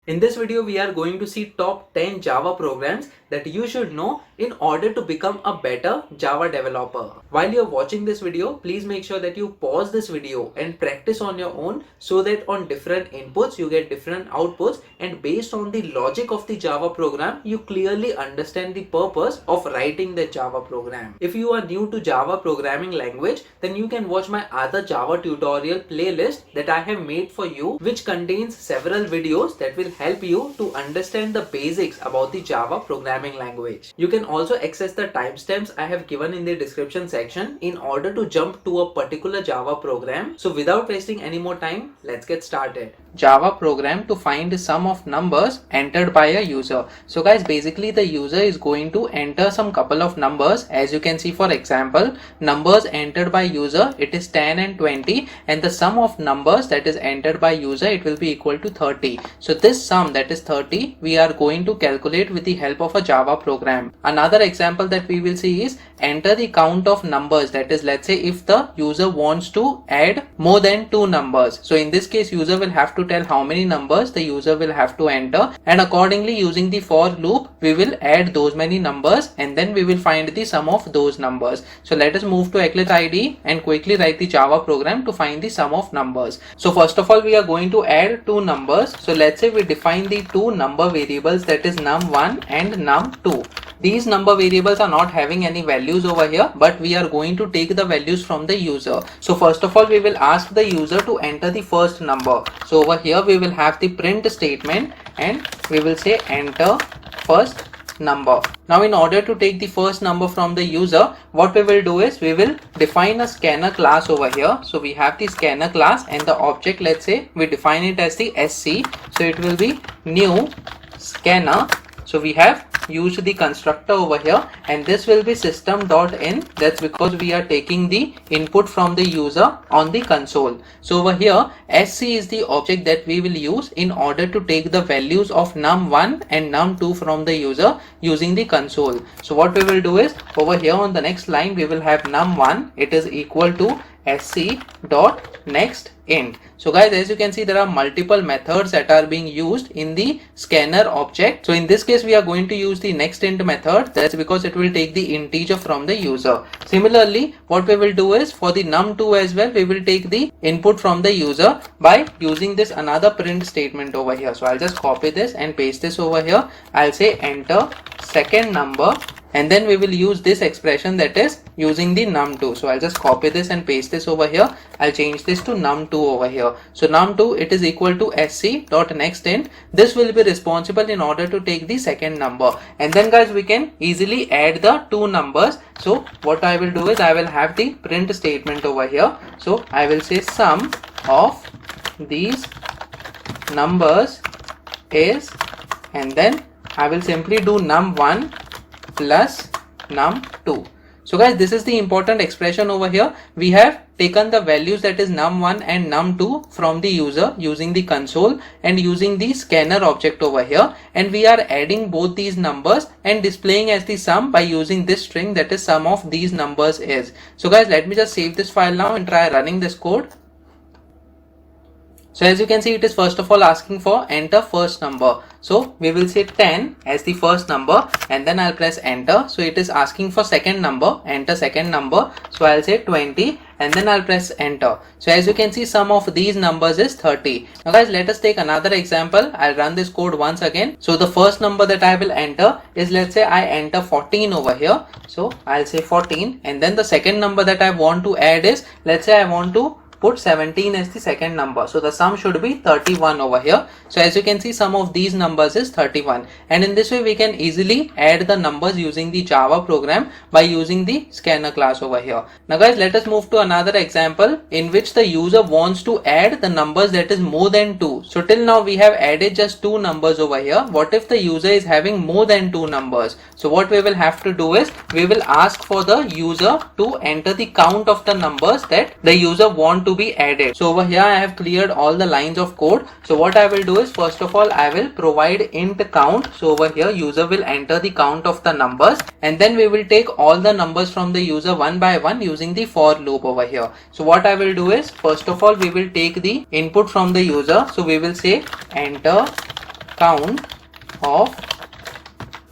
In this video, we are going to see top 10 Java programs that you should know in order to become a better Java developer. While you're watching this video, please make sure that you pause this video and practice on your own so that on different inputs you get different outputs, and based on the logic of the Java program, you clearly understand the purpose of writing the Java program. If you are new to Java programming language, then you can watch my other Java tutorial playlist that I have made for you, which contains several videos that will help you to understand the basics about the Java programming language. You can also access the timestamps I have given in the description section in order to jump to a particular Java program. So without wasting any more time, let's get started. Java program to find the sum of numbers entered by a user. So guys, basically the user is going to enter some couple of numbers. As you can see, for example, numbers entered by user, it is 10 and 20, and the sum of numbers that is entered by user, it will be equal to 30. So this sum, that is 30, we are going to calculate with the help of a Java program. Another example that we will see is enter the count of numbers. That is, let's say if the user wants to add more than 2 numbers. So in this case, user will have to tell how many numbers the user will have to enter, and accordingly using the for loop, we will add those many numbers and then we will find the sum of those numbers. So let us move to Eclipse IDE and quickly write the Java program to find the sum of numbers. So first of all, we are going to add 2 numbers. So let's say we define the 2 number variables, that is num1 and num2. These number variables are not having any values over here, but we are going to take the values from the user. So first of all, we will ask the user to enter the first number. So over here we will have the print statement and we will say enter first number. Now in order to take the first number from the user, what we will do is we will define a scanner class over here. So we have the scanner class and the object, let's say we define it as the SC. So it will be new scanner. So we have used the constructor over here, and this will be system.in. That's because we are taking the input from the user on the console. So over here SC is the object that we will use in order to take the values of num1 and num2 from the user using the console. So what we will do is over here on the next line we will have num1, it is equal to sc dot next int. So guys, as you can see, there are multiple methods that are being used in the scanner object. So in this case we are going to use the next int method. That's because it will take the integer from the user. Similarly, what we will do is for the num2 as well, we will take the input from the user by using this another print statement over here. So I'll just copy this and paste this over here. I'll say enter second number, and then we will use this expression, that is using the num2. So I'll just copy this and paste this over here. I'll change this to num2 over here. So num2, it is equal to sc dot next int. This will be responsible in order to take the second number, and then guys we can easily add the 2 numbers. So what I will do is I will have the print statement over here. So I will say sum of these numbers is, and then I will simply do num1 plus num2. So guys, this is the important expression over here. We have taken the values, that is num1 and num2, from the user using the console and using the scanner object over here, and we are adding both these numbers and displaying as the sum by using this string, that is sum of these numbers is. So guys, let me just save this file now and try running this code. So as you can see, it is first of all asking for enter first number. So we will say 10 as the first number, and then I'll press enter. So it is asking for second number, enter second number. So I'll say 20 and then I'll press enter. So as you can see, sum of these numbers is 30. Now guys, let us take another example. I'll run this code once again. So the first number that I will enter is, let's say I enter 14 over here. So I'll say 14, and then the second number that I want to add is, let's say I want to put 17 as the second number. So the sum should be 31 over here. So as you can see, sum of these numbers is 31, and in this way we can easily add the numbers using the Java program by using the scanner class over here. Now guys, let us move to another example in which the user wants to add the numbers that is more than 2. So till now we have added just 2 numbers over here. What if the user is having more than 2 numbers? So what we will have to do is we will ask for the user to enter the count of the numbers that the user want to be added. So over here I have cleared all the lines of code. So what I will do is, first of all I will provide int count. So over here user will enter the count of the numbers, and then we will take all the numbers from the user one by one using the for loop over here. So what I will do is, first of all we will take the input from the user. So we will say enter count of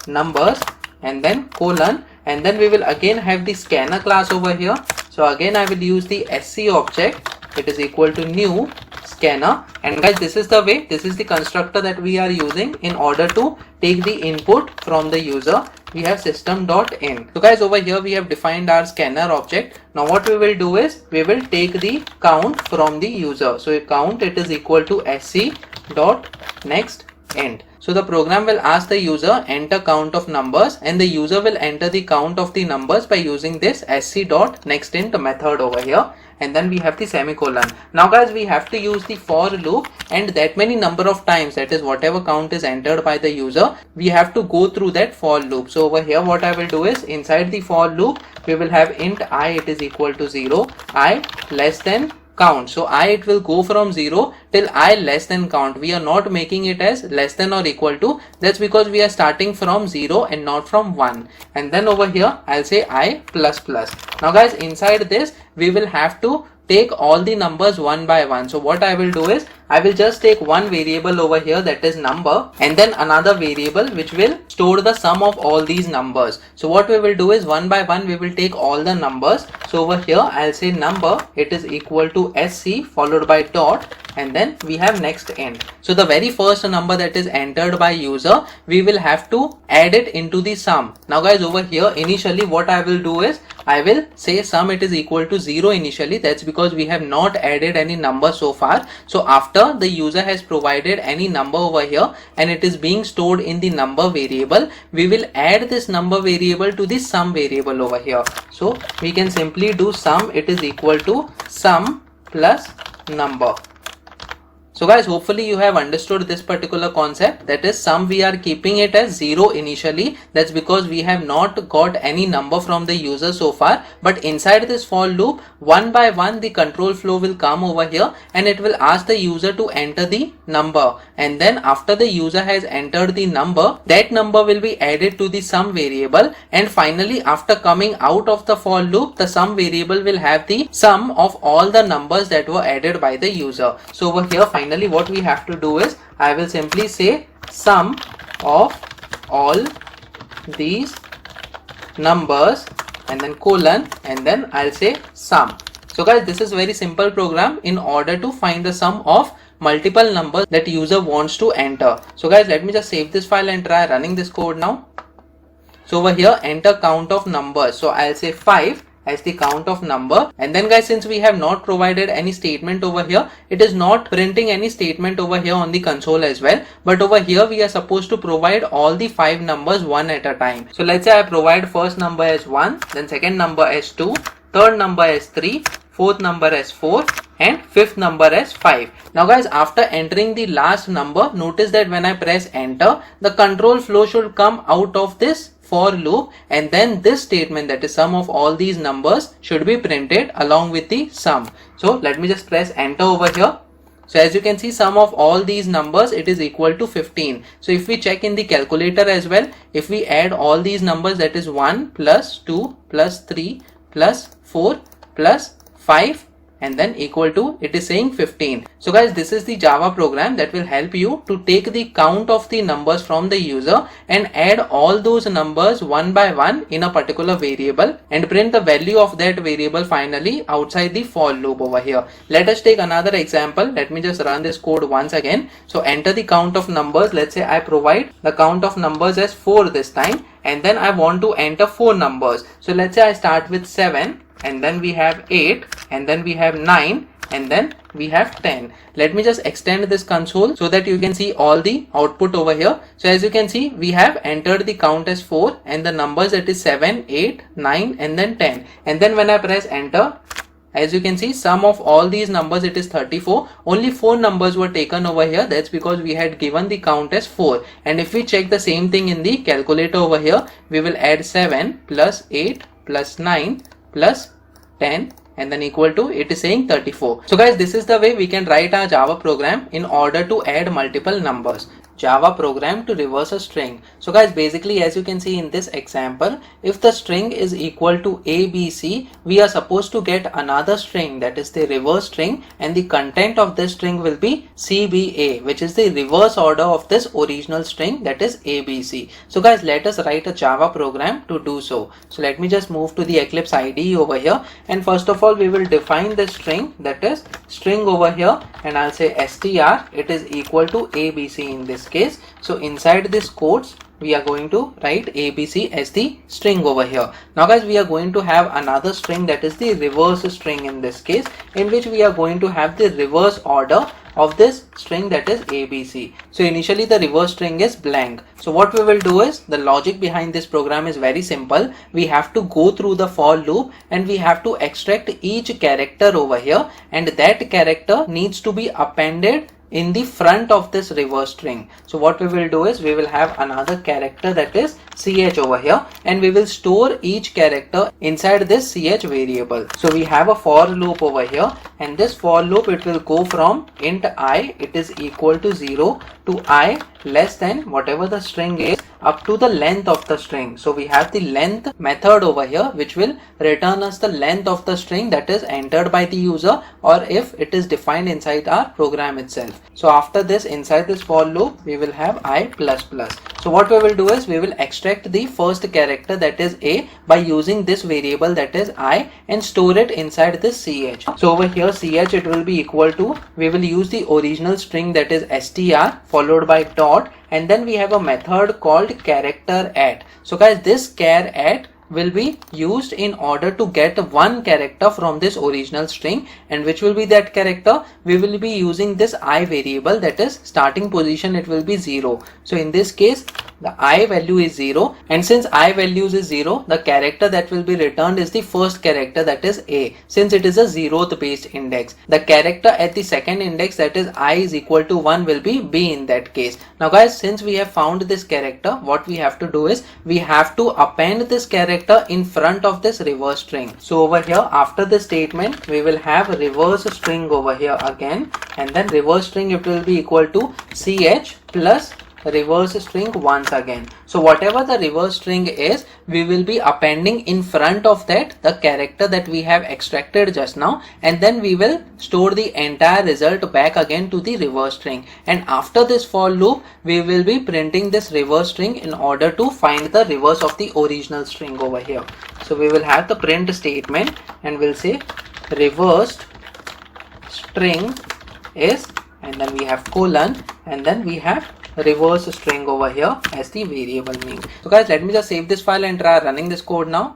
numbers and then colon, and then we will again have the scanner class over here. So again I will use the sc object, it is equal to new scanner, and guys this is the way, this is the constructor that we are using in order to take the input from the user. We have system.in. So guys, over here we have defined our scanner object. Now what we will do is we will take the count from the user. So count, it is equal to sc dot next end. So the program will ask the user enter count of numbers, and the user will enter the count of the numbers by using this sc dot next end method over here. And then we have the semicolon. Now guys, we have to use the for loop, and that many number of times, that is whatever count is entered by the user, we have to go through that for loop. So over here what I will do is, inside the for loop we will have int I, it is equal to 0, I less than count. So I, it will go from 0 till I less than count. We are not making it as less than or equal to. That's because we are starting from 0 and not from 1. And then over here I'll say I plus plus. Now guys, inside this we will have to take all the numbers one by one. So what I will do is, I will just take one variable over here, that is number, and then another variable which will store the sum of all these numbers. So what we will do is, one by one we will take all the numbers. So over here I'll say number, it is equal to sc followed by dot, and then we have next end. So the very first number that is entered by user, we will have to add it into the sum. Now guys, over here initially what I will do is, I will say sum, it is equal to 0 initially. That's because we have not added any number so far. So after the user has provided any number over here and it is being stored in the number variable, we will add this number variable to the sum variable over here. So we can simply do sum, it is equal to sum plus number. So guys, hopefully you have understood this particular concept, that is sum we are keeping it as 0 initially. That's because we have not got any number from the user so far, but inside this for loop, one by one the control flow will come over here and it will ask the user to enter the number, and then after the user has entered the number, that number will be added to the sum variable, and finally after coming out of the for loop, the sum variable will have the sum of all the numbers that were added by the user. So over here finally what we have to do is, I will simply say sum of all these numbers and then colon, and then I'll say sum. So guys, this is very simple program in order to find the sum of multiple numbers that user wants to enter. So guys, let me just save this file and try running this code now. So over here enter count of numbers. So I'll say 5 as the count of number, and then guys, since we have not provided any statement over here, it is not printing any statement over here on the console as well, but over here we are supposed to provide all the 5 numbers one at a time. So let's say I provide first number as 1, then second number as 2, third number as 3, fourth number as 4, and fifth number as 5. Now guys, after entering the last number, notice that when I press enter, the control flow should come out of this for loop, and then this statement, that is sum of all these numbers, should be printed along with the sum. So let me just press enter over here. So as you can see, sum of all these numbers, it is equal to 15. So if we check in the calculator as well, if we add all these numbers, that is 1 plus 2 plus 3 plus 4 plus 5 and then equal to, it is saying 15. So guys, this is the Java program that will help you to take the count of the numbers from the user and add all those numbers one by one in a particular variable and print the value of that variable finally outside the for loop over here. Let us take another example. Let me just run this code once again. So enter the count of numbers. Let's say I provide the count of numbers as 4 this time, and then I want to enter 4 numbers. So let's say I start with 7, and then we have 8, and then we have 9, and then we have 10. Let me just extend this console so that you can see all the output over here. So as you can see, we have entered the count as 4 and the numbers, that is 7, 8, 9 and then 10. And then when I press enter, as you can see, sum of all these numbers, it is 34. Only 4 numbers were taken over here. That's because we had given the count as 4. And if we check the same thing in the calculator over here, we will add 7 plus 8 plus 9 plus 10 and then equal to, it is saying 34. So guys, this is the way we can write our Java program in order to add multiple numbers. Java program to reverse a string. So guys, basically as you can see in this example, if the string is equal to ABC, we are supposed to get another string, that is the reverse string, and the content of this string will be CBA, which is the reverse order of this original string, that is ABC. So guys, let us write a Java program to do so. So let me just move to the Eclipse IDE over here, and first of all we will define the string, that is string over here, and I'll say str, it is equal to ABC in this case. So inside this quotes we are going to write ABC as the string over here. Now guys, we are going to have another string, that is the reverse string in this case, in which we are going to have the reverse order of this string, that is ABC. So initially the reverse string is blank. So what we will do is, the logic behind this program is very simple. We have to go through the for loop and we have to extract each character over here, and that character needs to be appended in the front of this reverse string. So what we will do is, we will have another character, that is ch over here, and we will store each character inside this ch variable. So we have a for loop over here, and this for loop, it will go from int I, it is equal to 0, to I less than whatever the string is, up to the length of the string. So we have the length method over here, which will return us the length of the string that is entered by the user, or if it is defined inside our program itself. So after this, inside this for loop, we will have I++. So what we will do is, we will extract the first character, that is A, by using this variable, that is I, and store it inside this ch. So over here ch, it will be equal to, we will use the original string, that is str, followed by dot, and then we have a method called character at. So guys, this char at will be used in order to get one character from this original string, and which will be that character? We will be using this I variable, that is starting position, it will be 0. So in this case the I value is 0, and since I values is 0, the character that will be returned is the first character, that is A, since it is a 0th based index. The character at the second index, that is I is equal to 1, will be B in that case. Now guys, since we have found this character, what we have to do is, we have to append this character in front of this reverse string. So over here, after the statement, we will have reverse string over here again, and then reverse string, it will be equal to ch plus reverse string once again. So whatever the reverse string is, we will be appending in front of that the character that we have extracted just now, and then we will store the entire result back again to the reverse string. And after this for loop, we will be printing this reverse string in order to find the reverse of the original string over here. So we will have the print statement, and we'll say reversed string is, and then we have colon, and then we have reverse string over here as the variable name. So guys, let me just save this file and try running this code now.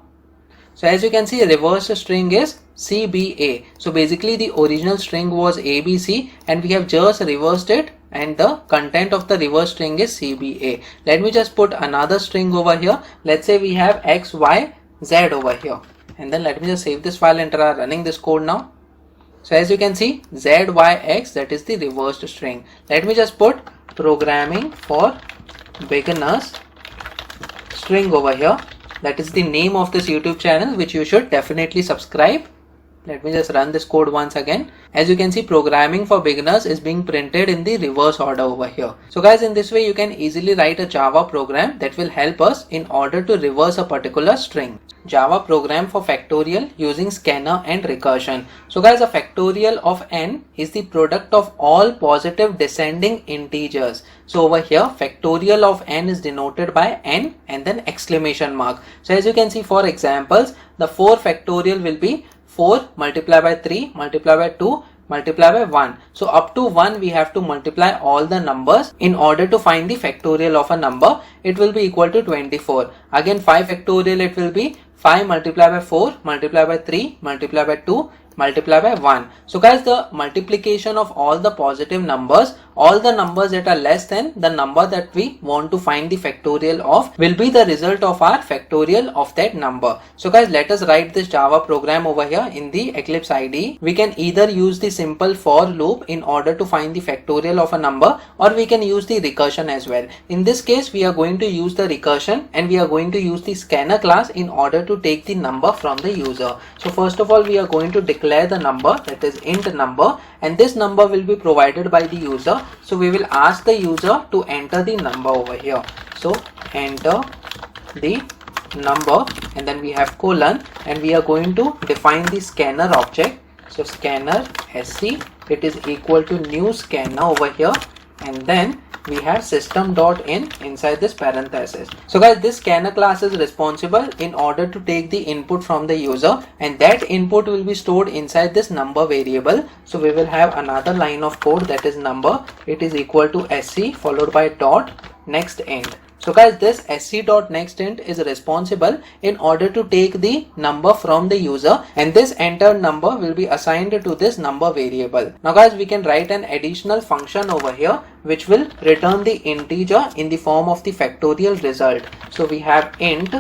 So as you can see, reverse string is CBA. So basically the original string was ABC, and we have just reversed it, and the content of the reverse string is CBA. Let me just put another string over here. Let's say we have X, Y, Z over here, and then let me just save this file and try running this code now. So as you can see, Z, Y, X, that is the reversed string. Let me just put programming for beginners string over here. That is the name of this YouTube channel, which you should definitely subscribe. Let me just run this code once again. As you can see, programming for beginners is being printed in the reverse order over here. So guys, in this way you can easily write a Java program that will help us in order to reverse a particular string. Java program for factorial using scanner and recursion. So guys, a factorial of n is the product of all positive descending integers. So over here, factorial of n is denoted by n and then exclamation mark. So as you can see, for examples, the 4 factorial will be 4 multiplied by 3 multiplied by 2 multiply by 1. So up to 1 we have to multiply all the numbers in order to find the factorial of a number. It will be equal to 24. Again 5 factorial, it will be 5 multiplied by 4 multiplied by 3 multiplied by 2 multiply by 1. So guys, the multiplication of all the positive numbers, all the numbers that are less than the number that we want to find the factorial of, will be the result of our factorial of that number. So guys, let us write this Java program over here in the Eclipse IDE. We can either use the simple for loop in order to find the factorial of a number, or we can use the recursion as well. In this case, we are going to use the recursion, and we are going to use the scanner class in order to take the number from the user. So first of all, we are going to declare the number, that is int number, and this number will be provided by the user So we will ask the user to enter the number over here. So enter the number, and then we have colon, and we are going to define the scanner object. So scanner sc, it is equal to new scanner over here, and then we have system.in inside this parenthesis. So guys, this scanner class is responsible in order to take the input from the user, and that input will be stored inside this number variable. So we will have another line of code, that is number, it is equal to sc followed by dot next int. So guys, this sc.nextInt is responsible in order to take the number from the user, and this entered number will be assigned to this number variable. Now guys, we can write an additional function over here which will return the integer in the form of the factorial result. So we have int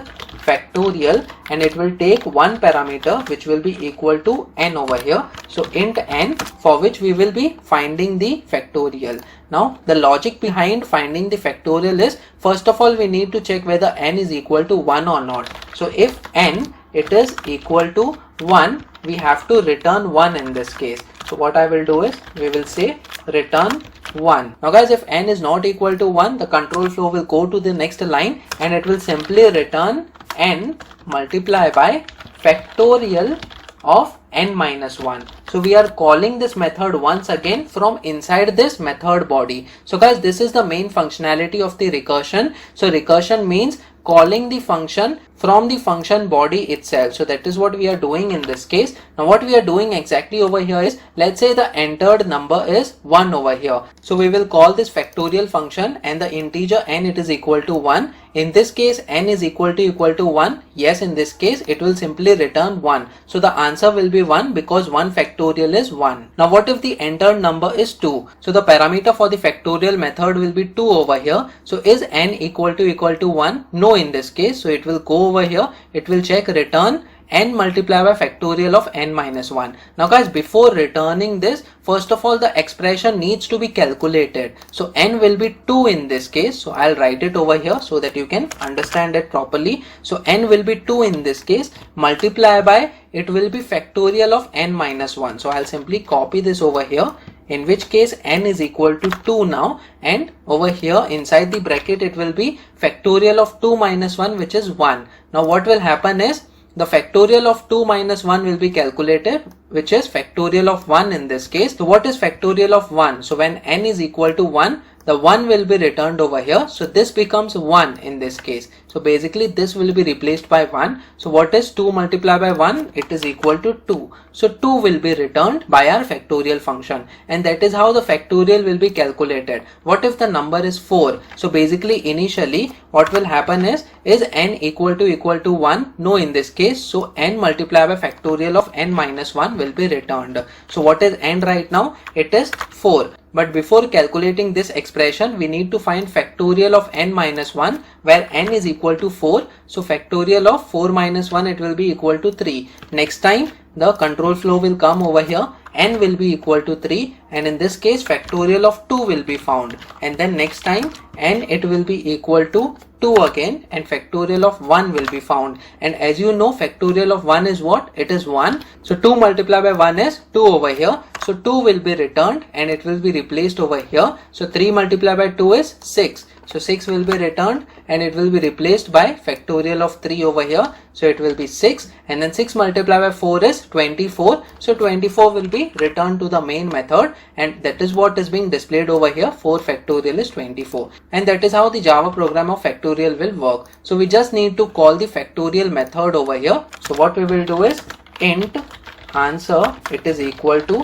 factorial, and it will take one parameter which will be equal to n over here. So int n, for which we will be finding the factorial. Now the logic behind finding the factorial is, first of all we need to check whether n is equal to 1 or not. So if n it is equal to 1, we have to return 1 in this case. So what I will do is, we will say return 1. Now guys, if n is not equal to 1, the control flow will go to the next line, and it will simply return n multiply by factorial of n minus 1. So we are calling this method once again from inside this method body. So guys, this is the main functionality of the recursion. So recursion means calling the function from the function body itself. So that is what we are doing in this case. Now what we are doing exactly over here is, let's say the entered number is 1 over here. So we will call this factorial function, and the integer n it is equal to 1. In this case n is equal to 1. Yes, in this case it will simply return 1. So the answer will be 1 because 1 factorial is 1. Now what if the entered number is 2? So the parameter for the factorial method will be 2 over here. So is n equal to 1? No, in this case. So it will go over here, it will check return n multiplied by factorial of n minus 1. Now guys, before returning this, first of all the expression needs to be calculated. So n will be 2 in this case. So I'll write it over here so that you can understand it properly. So n will be 2 in this case, multiply by, it will be factorial of n minus 1. So I'll simply copy this over here, in which case n is equal to 2 now, and over here inside the bracket it will be factorial of 2 minus 1, which is 1. Now what will happen is, the factorial of 2 minus 1 will be calculated, which is factorial of 1 in this case. So what is factorial of 1? So when n is equal to 1, the 1 will be returned over here. So this becomes 1 in this case. So basically this will be replaced by 1. So what is 2 multiplied by 1? It is equal to 2. So 2 will be returned by our factorial function, and that is how the factorial will be calculated. What if the number is 4? So basically initially what will happen is n equal to 1? No, in this case. So n multiplied by factorial of n minus 1 will be returned. So what is n right now? It is 4. But before calculating this expression, we need to find factorial of n minus 1, where n is equal to 4. So factorial of 4 minus 1, it will be equal to 3. Next time the control flow will come over here, n will be equal to 3, and in this case factorial of 2 will be found, and then next time n it will be equal to 2 again, and factorial of 1 will be found. And as you know, factorial of 1 is what? It is 1. So 2 multiplied by 1 is 2 over here. So 2 will be returned and it will be replaced over here. So 3 multiplied by 2 is 6. So 6 will be returned and it will be replaced by factorial of 3 over here. So it will be 6, and then 6 multiplied by 4 is 24. So 24 will be returned to the main method, and that is what is being displayed over here. 4 factorial is 24, and that is how the Java program of factorial will work. So we just need to call the factorial method over here. So what we will do is int answer, it is equal to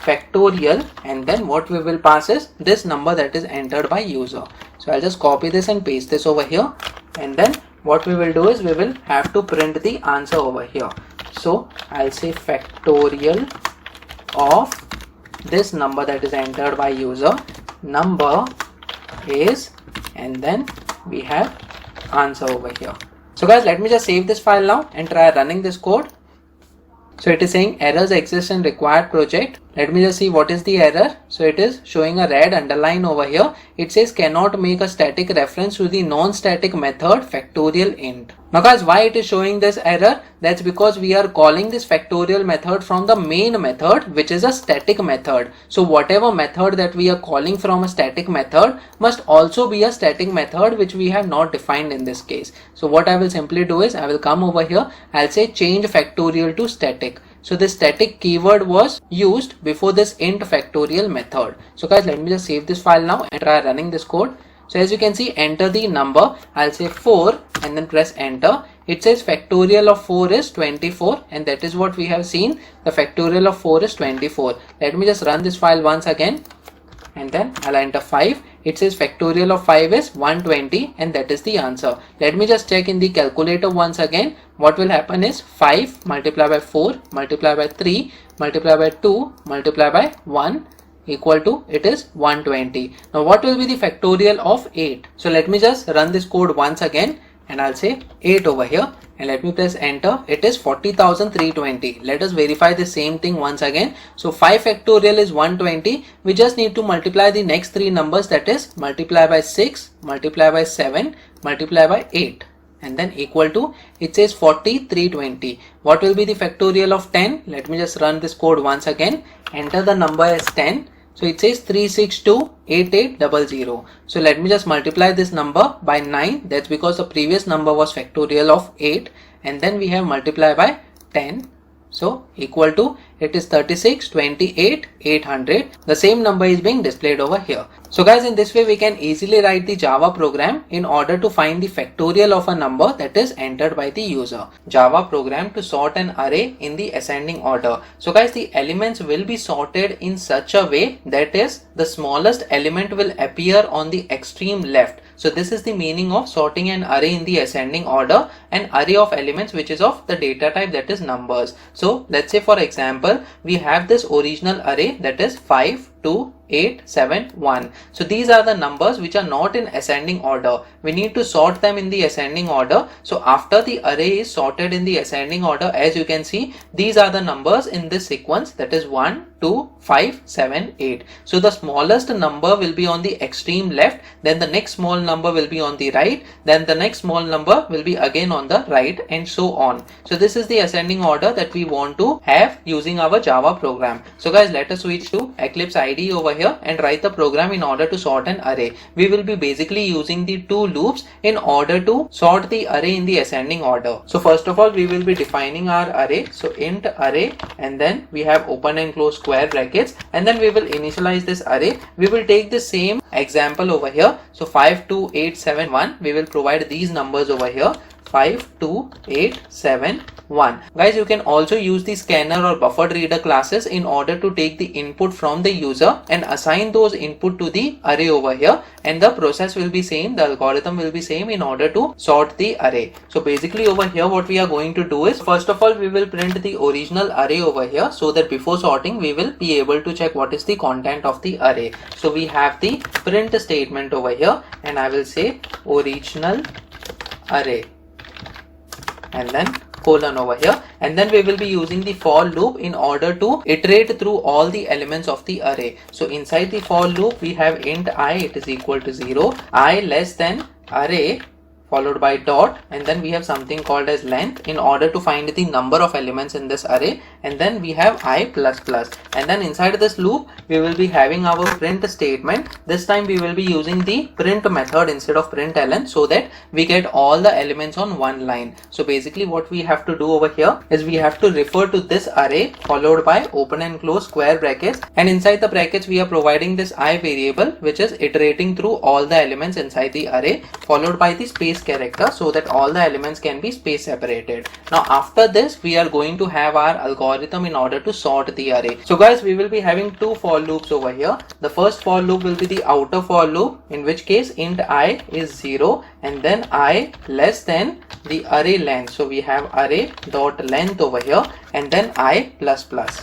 factorial, and then what we will pass is this number that is entered by user. So I'll just copy this and paste this over here, and then what we will do is we will have to print the answer over here. So I'll say factorial of this number that is entered by user, number is, and then we have answer over here. So guys, let me just save this file now and try running this code. So it is saying errors exist in required project. Let me just see what is the error. So it is showing a red underline over here. It says cannot make a static reference to the non-static method factorial int. Now guys, why it is showing this error? That's because we are calling this factorial method from the main method, which is a static method. So whatever method that we are calling from a static method must also be a static method which we have not defined in this case. So what I will simply do is I will come over here, I'll say change factorial to static. So this static keyword was used before this int factorial method. So guys, let me just save this file now and try running this code. So as you can see, enter the number. I'll say 4 and then press enter. It says factorial of 4 is 24, and that is what we have seen. The factorial of 4 is 24. Let me just run this file once again and then I'll enter 5. It says factorial of 5 is 120, and that is the answer. Let me just check in the calculator once again. What will happen is 5 multiplied by 4 multiplied by 3 multiplied by 2 multiplied by 1 equal to, it is 120. Now what will be the factorial of 8? So let me just run this code once again and I'll say 8 over here and let me press enter. It is 40,320. Let us verify the same thing once again. So 5 factorial is 120. We just need to multiply the next 3 numbers, that is multiply by 6, multiply by 7, multiply by 8. And then equal to, it says 40,320. What will be the factorial of 10? Let me just run this code once again. Enter the number as 10. So it says 3628800. So let me just multiply this number by 9. That's because the previous number was factorial of 8. And then we have multiply by 10. So equal to, it is 3628,800. The same number is being displayed over here. So guys, in this way we can easily write the Java program in order to find the factorial of a number that is entered by the user. Java program to sort an array in the ascending order. So guys, the elements will be sorted in such a way that is the smallest element will appear on the extreme left. So this is the meaning of sorting an array in the ascending order, an array of elements which is of the data type, that is numbers. So let's say for example, we have this original array that is 5, 2, 8, 7, 1. So these are the numbers which are not in ascending order. We need to sort them in the ascending order. So after the array is sorted in the ascending order, as you can see, these are the numbers in this sequence, that is 1, 2, 5, 7, 8. So the smallest number will be on the extreme left, then the next small number will be on the right, then the next small number will be again on the right, and so on. So this is the ascending order that we want to have using our Java program. So guys, let us switch to Eclipse IDE over here and write the program in order to sort an array. We will be basically using the 2 loops in order to sort the array in the ascending order. So first of all, we will be defining our array. So int array, and then we have open and close square brackets, and then we will initialize this array. We will take the same example over here. So 5, 2, 8, 7, 1. We will provide these numbers over here. 5, 2, 8, 7, 1. Guys, you can also use the scanner or buffered reader classes in order to take the input from the user and assign those input to the array over here, and the process will be same, the algorithm will be same in order to sort the array. So basically over here what we are going to do is, first of all we will print the original array over here, so that before sorting we will be able to check what is the content of the array. So we have the print statement over here, and I will say original array and then colon over here, and then we will be using the for loop in order to iterate through all the elements of the array. So inside the for loop we have int I, it is equal to 0, I less than array followed by dot, and then we have something called as length in order to find the number of elements in this array, and then we have I plus plus, and then inside this loop we will be having our print statement. This time we will be using the print method instead of println, so that we get all the elements on one line. So basically what we have to do over here is we have to refer to this array followed by open and close square brackets, and inside the brackets we are providing this I variable which is iterating through all the elements inside the array, followed by the space character, so that all the elements can be space separated. Now after this we are going to have our algorithm in order to sort the array. So guys, we will be having 2 for loops over here. The first for loop will be the outer for loop, in which case int I is 0 and then I less than the array length. So we have array dot length over here and then I plus plus.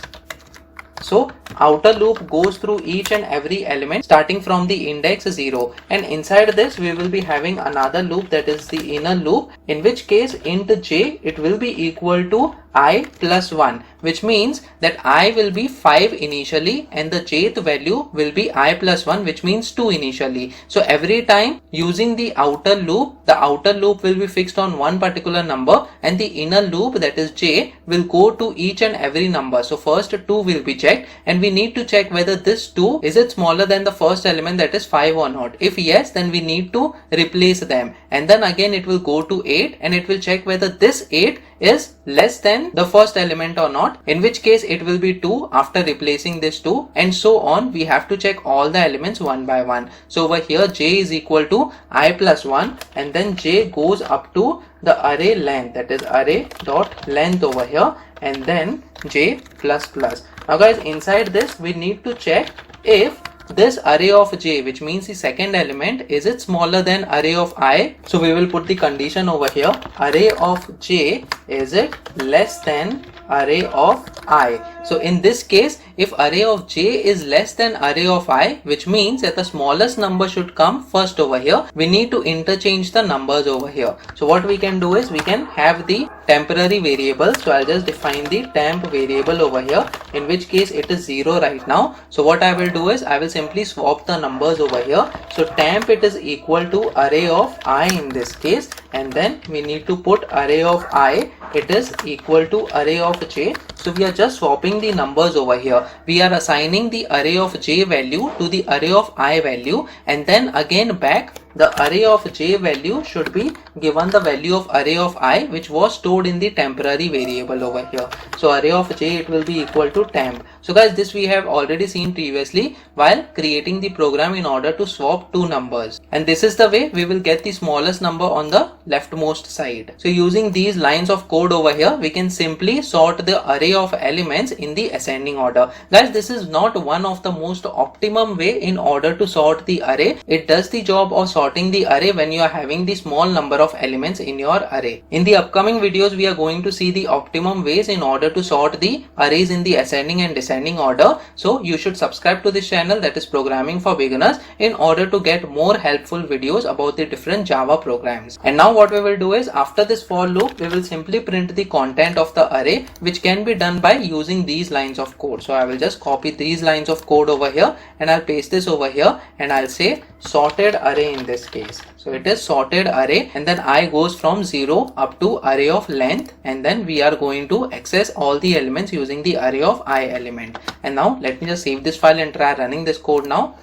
So outer loop goes through each and every element starting from the index 0, and inside this we will be having another loop, that is the inner loop, in which case int j, it will be equal to I plus 1, which means that I will be 5 initially and the jth value will be I plus 1, which means 2 initially. So every time using the outer loop will be fixed on one particular number and the inner loop, that is j, will go to each and every number. So first 2 will be checked and we need to check whether this 2 is it smaller than the first element, that is 5 or not. If yes, then we need to replace them, and then again it will go to 8 and it will check whether this 8 is less than the first element or not, in which case it will be 2 after replacing this 2, and so on. We have to check all the elements one by one. So over here j is equal to I plus 1 and then j goes up to the array length, that is array dot length over here, and then j plus plus. Now guys, inside this we need to check if this array of j, which means the second element, is it smaller than array of I. So we will put the condition over here, array of j, is it less than array of I. So in this case, if array of j is less than array of I, which means that the smallest number should come first over here, we need to interchange the numbers over here. So what we can do is we can have the temporary variable. So I'll just define the temp variable over here, in which case it is 0 right now. So what I will do is I will simply swap the numbers over here. So temp, it is equal to array of I in this case, and then we need to put array of I, it is equal to array of j. So we are just swapping the numbers over here. We are assigning the array of j value to the array of I value, and then again back the array of j value should be given the value of array of I, which was stored in the temporary variable over here. So array of j, it will be equal to temp. So guys, this we have already seen previously while creating the program in order to swap two numbers, and this is the way we will get the smallest number on the leftmost side. So using these lines of code over here, we can simply sort the array of elements in the ascending order. Guys, this is not one of the most optimum way in order to sort the array. It does the job of sorting the array when you are having the small number of elements in your array. In the upcoming videos, we are going to see the optimum ways in order to sort the arrays in the ascending and descending order. So you should subscribe to this channel, that is Programming for Beginners, in order to get more helpful videos about the different Java programs. And now what we will do is, after this for loop, we will simply print the content of the array, which can be done by using these lines of code. So I will just copy these lines of code over here and I'll paste this over here, and I'll say sorted array in this case. So it is sorted array, and then I goes from 0 up to array of length, and then we are going to access all the elements using the array of I element. And now let me just save this file and try running this code now.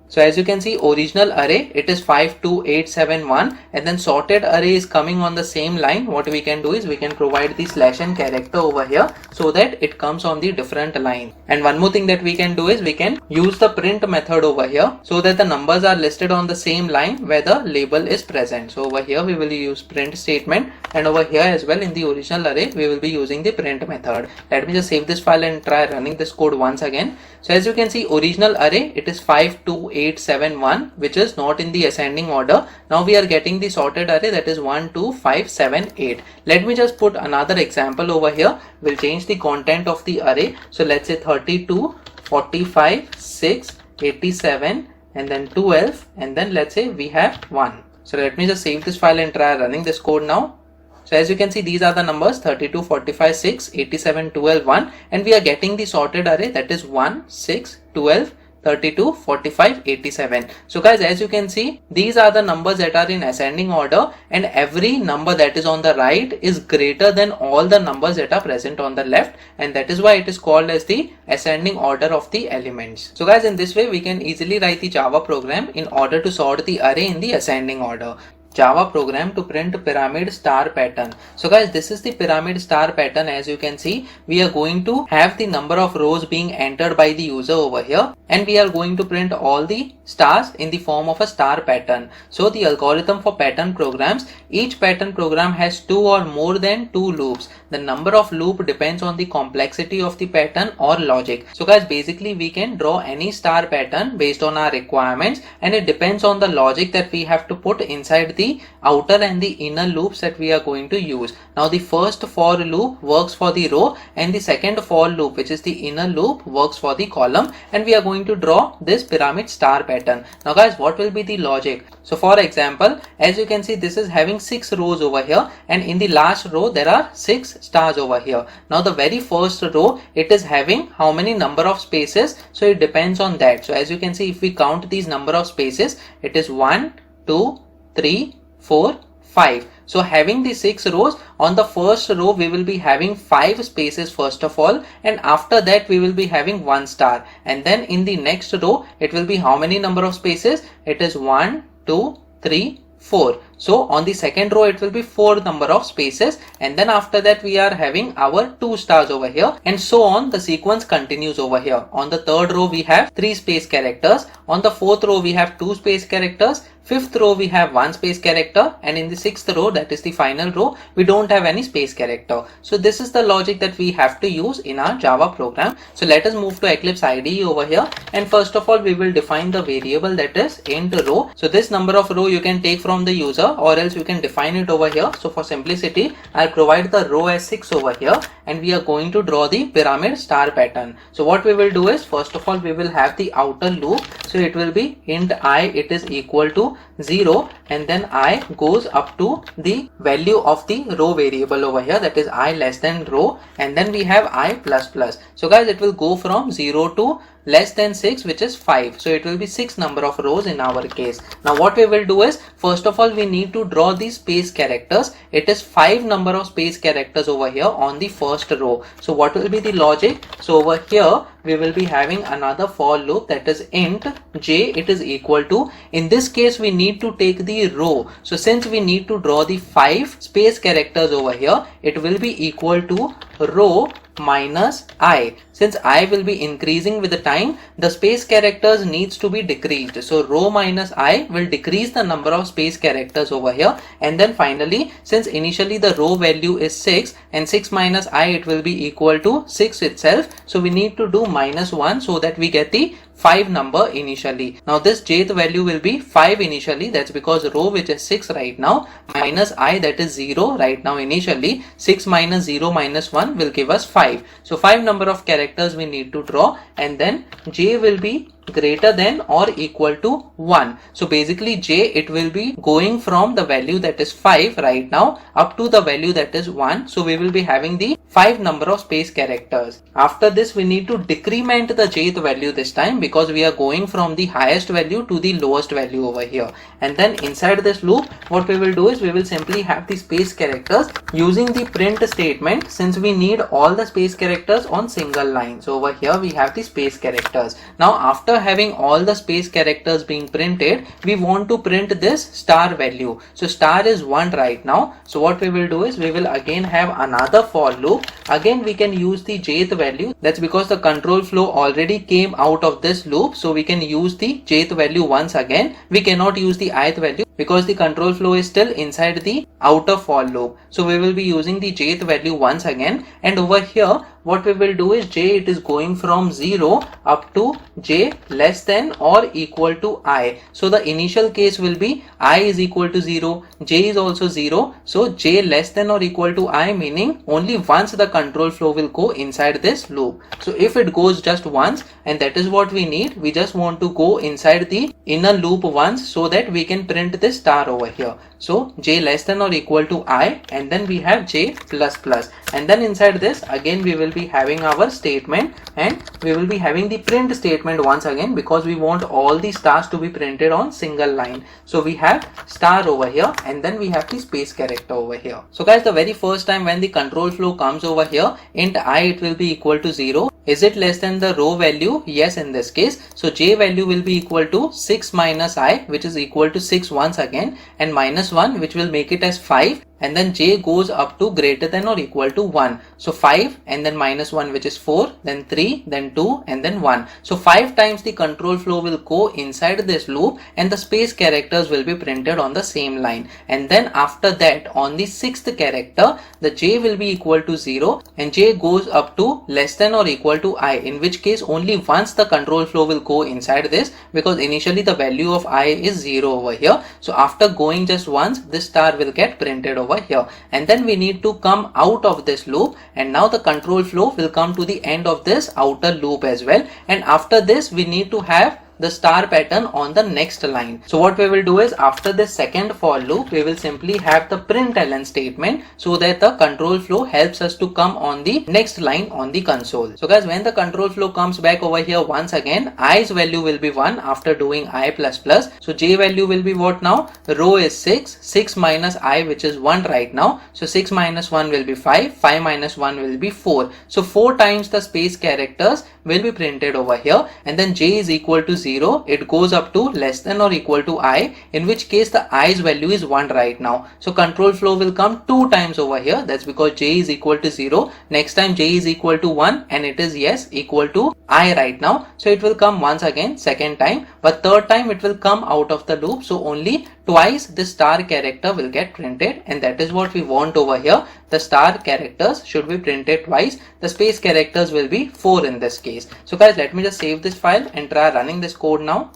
So as you can see, original array, it is 52871, and then sorted array is coming on the same line. What we can do is we can provide the /n character over here so that it comes on the different line. And one more thing that we can do is we can use the print method over here so that the numbers are listed on the same line where the label is present. So over here we will use print statement, and over here as well in the original array we will be using the print method. Let me just save this file and try running this code once again. So as you can see, original array, it is 52871, which is not in the ascending order. Now we are getting the sorted array, that is 1 2 5 7 8. Let me just put another example over here. We'll change the content of the array. So let's say 32 45 6 87 and then 12, and then let's say we have 1. So let me just save this file and try running this code now. So as you can see, these are the numbers 32, 45, 6, 87, 12, 1, and we are getting the sorted array, that is 1, 6, 12, 32, 45, 87. So guys, as you can see, these are the numbers that are in ascending order, and every number that is on the right is greater than all the numbers that are present on the left, and that is why it is called as the ascending order of the elements. So guys, in this way we can easily write the Java program in order to sort the array in the ascending order. Java program to print pyramid star pattern. So guys, this is the pyramid star pattern. As you can see, we are going to have the number of rows being entered by the user over here, and we are going to print all the stars in the form of a star pattern. So the algorithm for pattern programs, each pattern program has 2 or more than 2 loops. The number of loop depends on the complexity of the pattern or logic. So guys, basically we can draw any star pattern based on our requirements, and it depends on the logic that we have to put inside the the outer and the inner loops that we are going to use. Now the first for loop works for the row and the second for loop, which is the inner loop, works for the column, and we are going to draw this pyramid star pattern. Now guys, what will be the logic? So for example, as you can see, this is having 6 rows over here, and in the last row there are 6 stars over here. Now the very first row, it is having how many number of spaces? So it depends on that. So as you can see, if we count these number of spaces, it is 1, 2, 3, 4, 5. So having the 6 rows, on the first row we will be having 5 spaces first of all, and after that we will be having 1 star, and then in the next row it will be how many number of spaces? It is 1, 2, 3, 4. So on the second row it will be 4 number of spaces, and then after that we are having our 2 stars over here, and so on the sequence continues over here. On the third row we have 3 space characters, on the fourth row we have 2 space characters, fifth row we have 1 space character, and in the sixth row, that is the final row, we don't have any space character. So this is the logic that we have to use in our Java program. So let us move to Eclipse IDE over here, and first of all we will define the variable that is int row. So this number of row you can take from the user, or else you can define it over here. So for simplicity, I'll provide the row as 6 over here, and we are going to draw the pyramid star pattern. So what we will do is, first of all we will have the outer loop. So it will be int I, it is equal to 0, and then I goes up to the value of the row variable over here, that is I less than row, and then we have I plus plus. So guys, it will go from 0 to less than 6, which is 5. So it will be 6 number of rows in our case. Now what we will do is, first of all we need to draw the space characters. It is 5 number of space characters over here on the first row. So what will be the logic? So over here we will be having another for loop, that is int j, it is equal to, in this case we need to take the row. So since we need to draw the 5 space characters over here, it will be equal to row minus I. Since I will be increasing with the time, the space characters needs to be decreased. So row minus I will decrease the number of space characters over here, and then finally, since initially the row value is 6, and 6 minus I, it will be equal to 6 itself. So we need to do minus 1 so that we get the 5 number initially. Now this jth value will be 5 initially, that's because row which is 6 right now, minus I, that is 0 right now initially. 6 minus 0 minus 1 will give us 5. So 5 number of characters we need to draw, and then j will be greater than or equal to 1. So basically j, it will be going from the value that is 5 right now up to the value that is 1. So we will be having the 5 number of space characters. After this we need to decrement the jth value this time, because we are going from the highest value to the lowest value over here. And then inside this loop, what we will do is, we will simply have the space characters using the print statement, since we need all the space characters on single line. So over here we have the space characters. Now after having all the space characters being printed, we want to print this star value. So star is 1 right now. So what we will do is, we will again have another for loop. Again we can use the jth value. That's because the control flow already came out of this loop. So we can use the jth value once again. We cannot use the ith value because the control flow is still inside the outer for loop. So we will be using the jth value once again, and over here what we will do is, j, it is going from 0 up to j less than or equal to I. So the initial case will be I is equal to 0, j is also 0. So j less than or equal to I, meaning only once the control flow will go inside this loop. So if it goes just once, and that is what we need, we just want to go inside the inner loop once, so that we can print this star over here. So j less than or equal to I, and then we have j plus plus, and then inside this again we will be having our statement, and we will be having the print statement once again, because we want all the stars to be printed on single line. So we have star over here, and then we have the space character over here. So guys, the very first time when the control flow comes over here, int I, it will be equal to 0. Is it less than the row value? Yes, in this case. So j value will be equal to 6 minus I, which is equal to 6 once again, and minus 1, which will make it as 5. and then j goes up to greater than or equal to 1. So 5 and then minus 1, which is 4, then 3, then 2 and then 1. So 5 times the control flow will go inside this loop and the space characters will be printed on the same line. And then after that, on the 6th character, the j will be equal to 0 and j goes up to less than or equal to I, in which case only once the control flow will go inside this, because initially the value of I is 0 over here. So after going just once, this star will get printed over here, and then we need to come out of this loop, and now the control flow will come to the end of this outer loop as well. And after this we need to have the star pattern on the next line. So what we will do is, after this second for loop, we will simply have the println statement, so that the control flow helps us to come on the next line on the console. So guys, when the control flow comes back over here once again, i's value will be 1 after doing I plus plus. So j value will be what now? Rho is 6 minus I, which is 1 right now. So 6 minus 1 will be 5 minus 1 will be 4. So 4 times the space characters will be printed over here, and then j is equal to 0. It goes up to less than or equal to I, in which case the i's value is 1 right now. So control flow will come 2 times over here. That's because j is equal to 0. Next time j is equal to 1, and it is yes equal to I right now. So it will come once again second time, but third time it will come out of the loop. So only twice this star character will get printed, and that is what we want over here. The star characters should be printed twice. The space characters will be 4 in this case. So guys, let me just save this file and try running this code now.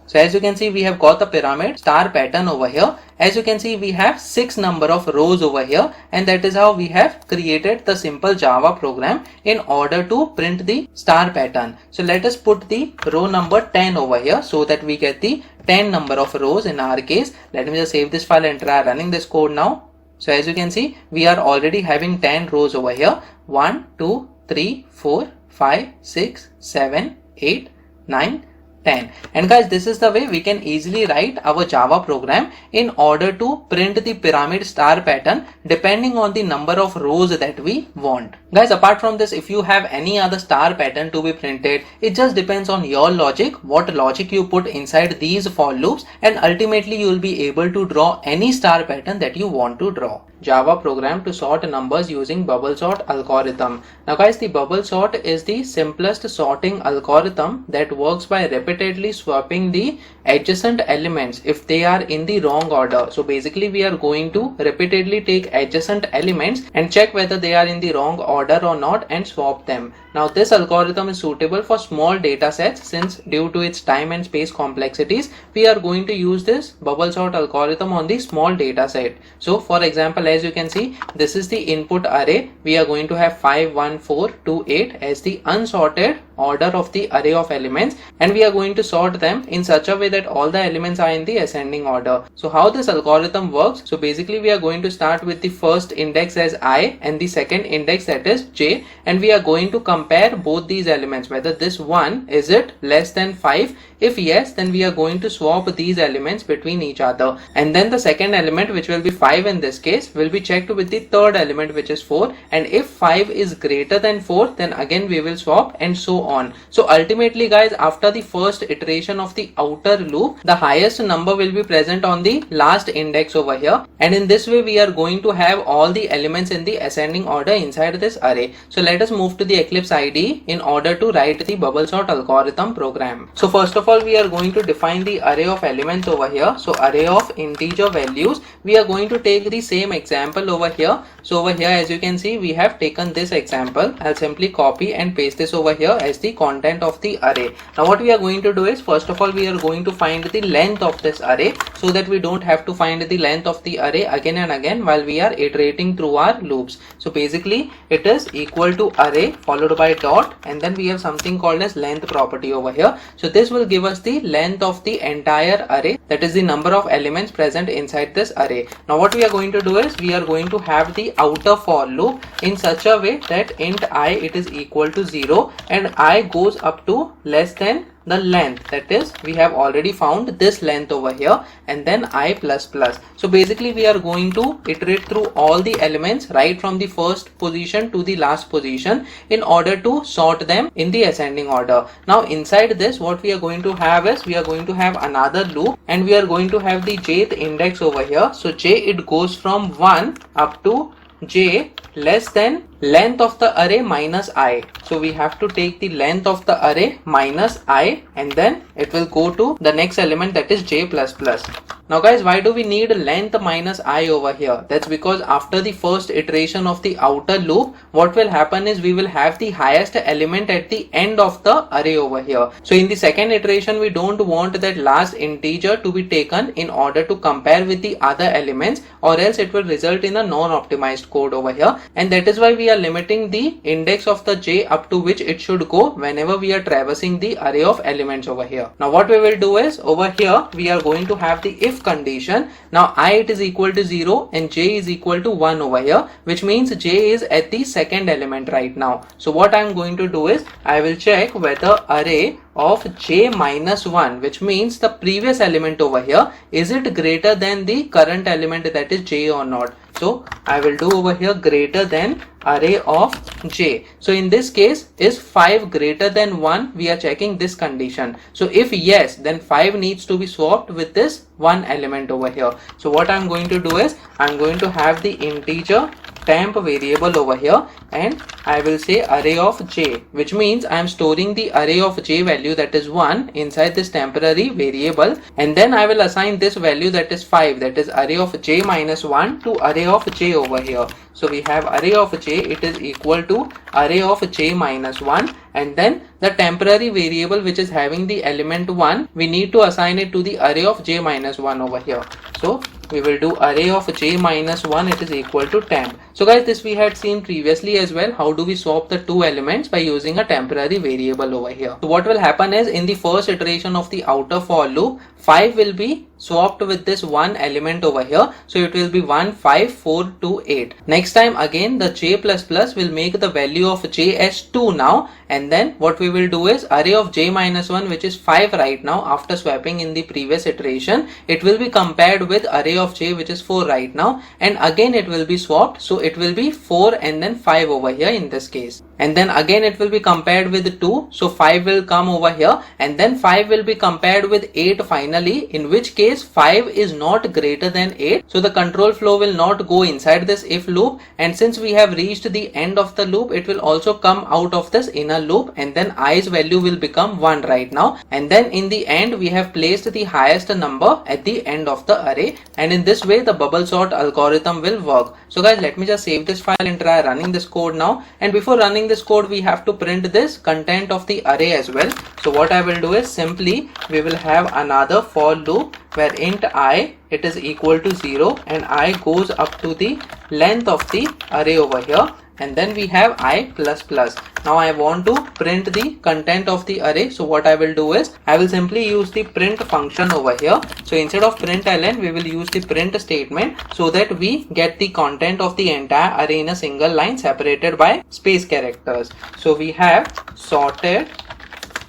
So as you can see, we have got the pyramid star pattern over here. As you can see, we have 6 number of rows over here, and that is how we have created the simple Java program in order to print the star pattern. So let us put the row number 10 over here, so that we get the 10 number of rows in our case. Let me just save this file and try running this code now. So as you can see, we are already having 10 rows over here. 1, 2, 3, 4, 5, 6, 7, 8, 9, 10. And guys, this is the way we can easily write our Java program in order to print the pyramid star pattern depending on the number of rows that we want. Guys, apart from this, if you have any other star pattern to be printed, it just depends on your logic, what logic you put inside these for loops, and ultimately you will be able to draw any star pattern that you want to draw. Java program to sort numbers using bubble sort algorithm. Now guys, the bubble sort is the simplest sorting algorithm that works by repeatedly swapping the adjacent elements if they are in the wrong order. So basically we are going to repeatedly take adjacent elements and check whether they are in the wrong order or not and swap them. Now this algorithm is suitable for small data sets, since due to its time and space complexities, we are going to use this bubble sort algorithm on the small data set. So for example, as you can see, this is the input array. We are going to have 5, 1, 4, 2, 8 as the unsorted order of the array of elements, and we are going to sort them in such a way that all the elements are in the ascending order. So how this algorithm works? So basically we are going to start with the first index as I and the second index, that is j, and we are going to compare both these elements, whether this one is it less than 5. If yes, then we are going to swap these elements between each other, and then the second element, which will be 5 in this case, will be checked with the third element, which is 4, and if 5 is greater than 4, then again we will swap, and so on. So ultimately guys, after the first iteration of the outer loop, the highest number will be present on the last index over here, and in this way we are going to have all the elements in the ascending order inside this array. So let us move to the Eclipse IDE in order to write the bubble sort algorithm program. So first of all, we are going to define the array of elements over here. So array of integer values, we are going to take the same example over here. So over here, as you can see, we have taken this example. I'll simply copy and paste this over here as the content of the array. Now what we are going to do is, first of all, we are going to find the length of this array, so that we don't have to find the length of the array again and again while we are iterating through our loops. So basically it is equal to array followed by dot, and then we have something called as length property over here. So this will give us the length of the entire array, that is the number of elements present inside this array. Now what we are going to do is, we are going to have the outer for loop in such a way that int I, it is equal to 0 and I goes up to less than the length, that is we have already found this length over here, and then I plus plus. So basically we are going to iterate through all the elements right from the first position to the last position in order to sort them in the ascending order. Now inside this, what we are going to have is, we are going to have another loop, and we are going to have the jth index over here. So j, it goes from 1 up to j less than length of the array minus I. So we have to take the length of the array minus I, and then it will go to the next element, that is j plus plus. Now guys, why do we need length minus I over here? That's because after the first iteration of the outer loop, what will happen is we will have the highest element at the end of the array over here. So in the second iteration, we don't want that last integer to be taken in order to compare with the other elements, or else it will result in a non-optimized code over here. And that is why we are limiting the index of the j up to which it should go whenever we are traversing the array of elements over here. Now what we will do is, over here we are going to have the if condition. Now I, it is equal to 0 and j is equal to 1 over here, which means j is at the second element right now. So what I am going to do is, I will check whether array of j minus 1, which means the previous element over here, is it greater than the current element, that is j, or not. So I will do over here greater than array of j. So in this case, is 5 greater than 1? We are checking this condition. So if yes, then 5 needs to be swapped with this one element over here. So what I'm going to do is, I'm going to have the integer temp variable over here, and I will say array of j, which means I am storing the array of j value, that is 1, inside this temporary variable, and then I will assign this value, that is 5, that is array of j minus 1, to array of j over here. So we have array of j, it is equal to array of j minus 1, and then the temporary variable which is having the element 1, we need to assign it to the array of j minus 1 over here. So we will do array of j minus 1, it is equal to temp. So guys, this we had seen previously as well. How do we swap the two elements? By using a temporary variable over here. So what will happen is, in the first iteration of the outer for loop, 5 will be swapped with this one element over here. So it will be 1, 5, 4, 2, 8. Next time again, the j plus plus will make the value of j as 2 now, and then what we will do is, array of j minus 1, which is 5 right now after swapping in the previous iteration, it will be compared with array of j, which is 4 right now, and again it will be swapped. So it will be 4 and then 5 over here in this case, and then again it will be compared with 2. So 5 will come over here, and then 5 will be compared with 8 finally, in which case 5 is not greater than 8. So the control flow will not go inside this if loop, and since we have reached the end of the loop, it will also come out of this inner loop, and then i's value will become 1 right now, and then in the end we have placed the highest number at the end of the array, and in this way the bubble sort algorithm will work. So guys, let me just save this file and try running this code now. And before running this code, we have to print this content of the array as well. So what I will do is, simply we will have another for loop where int I, it is equal to 0, and I goes up to the length of the array over here, and then we have I plus plus. Now I want to print the content of the array. So what I will do is, I will simply use the print function over here. So instead of println, we will use the print statement, so that we get the content of the entire array in a single line separated by space characters. So we have sorted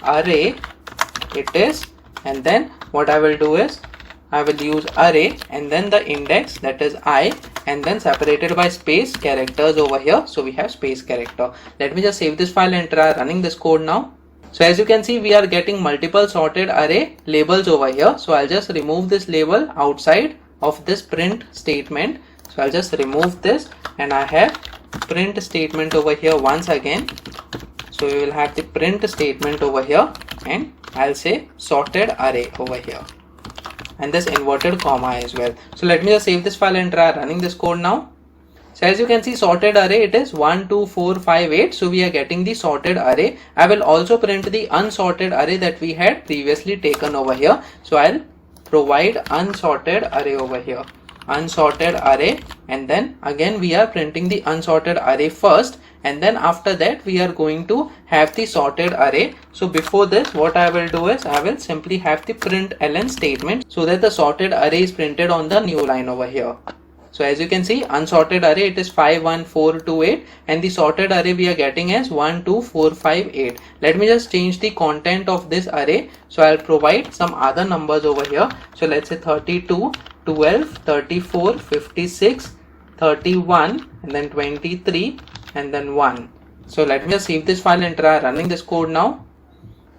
array, it is, and then what I will do is, I will use array and then the index, that is I, and then separated by space characters over here. So we have space character. Let me just save this file and try running this code now. So as you can see, we are getting multiple sorted array labels over here. So I'll just remove this label outside of this print statement. So I'll just remove this, and I have print statement over here once again. So we will have the print statement over here, and I'll say sorted array over here, and this inverted comma as well. So let me just save this file and try running this code now. So as you can see, sorted array, it is 1, 2, 4, 5, 8. So we are getting the sorted array. I will also print the unsorted array that we had previously taken over here. So I'll provide unsorted array over here, unsorted array, and then again we are printing the unsorted array first, and then after that we are going to have the sorted array. So before this, what I will do is, I will simply have the println statement, so that the sorted array is printed on the new line over here. So as you can see, unsorted array it is 5 1 4 2 8, and the sorted array we are getting as 1 2 4 5 8. Let me just change the content of this array. So I'll provide some other numbers over here. So let's say 32, 12, 34, 56, 31, and then 23, and then 1. So let me just save this file and try running this code now.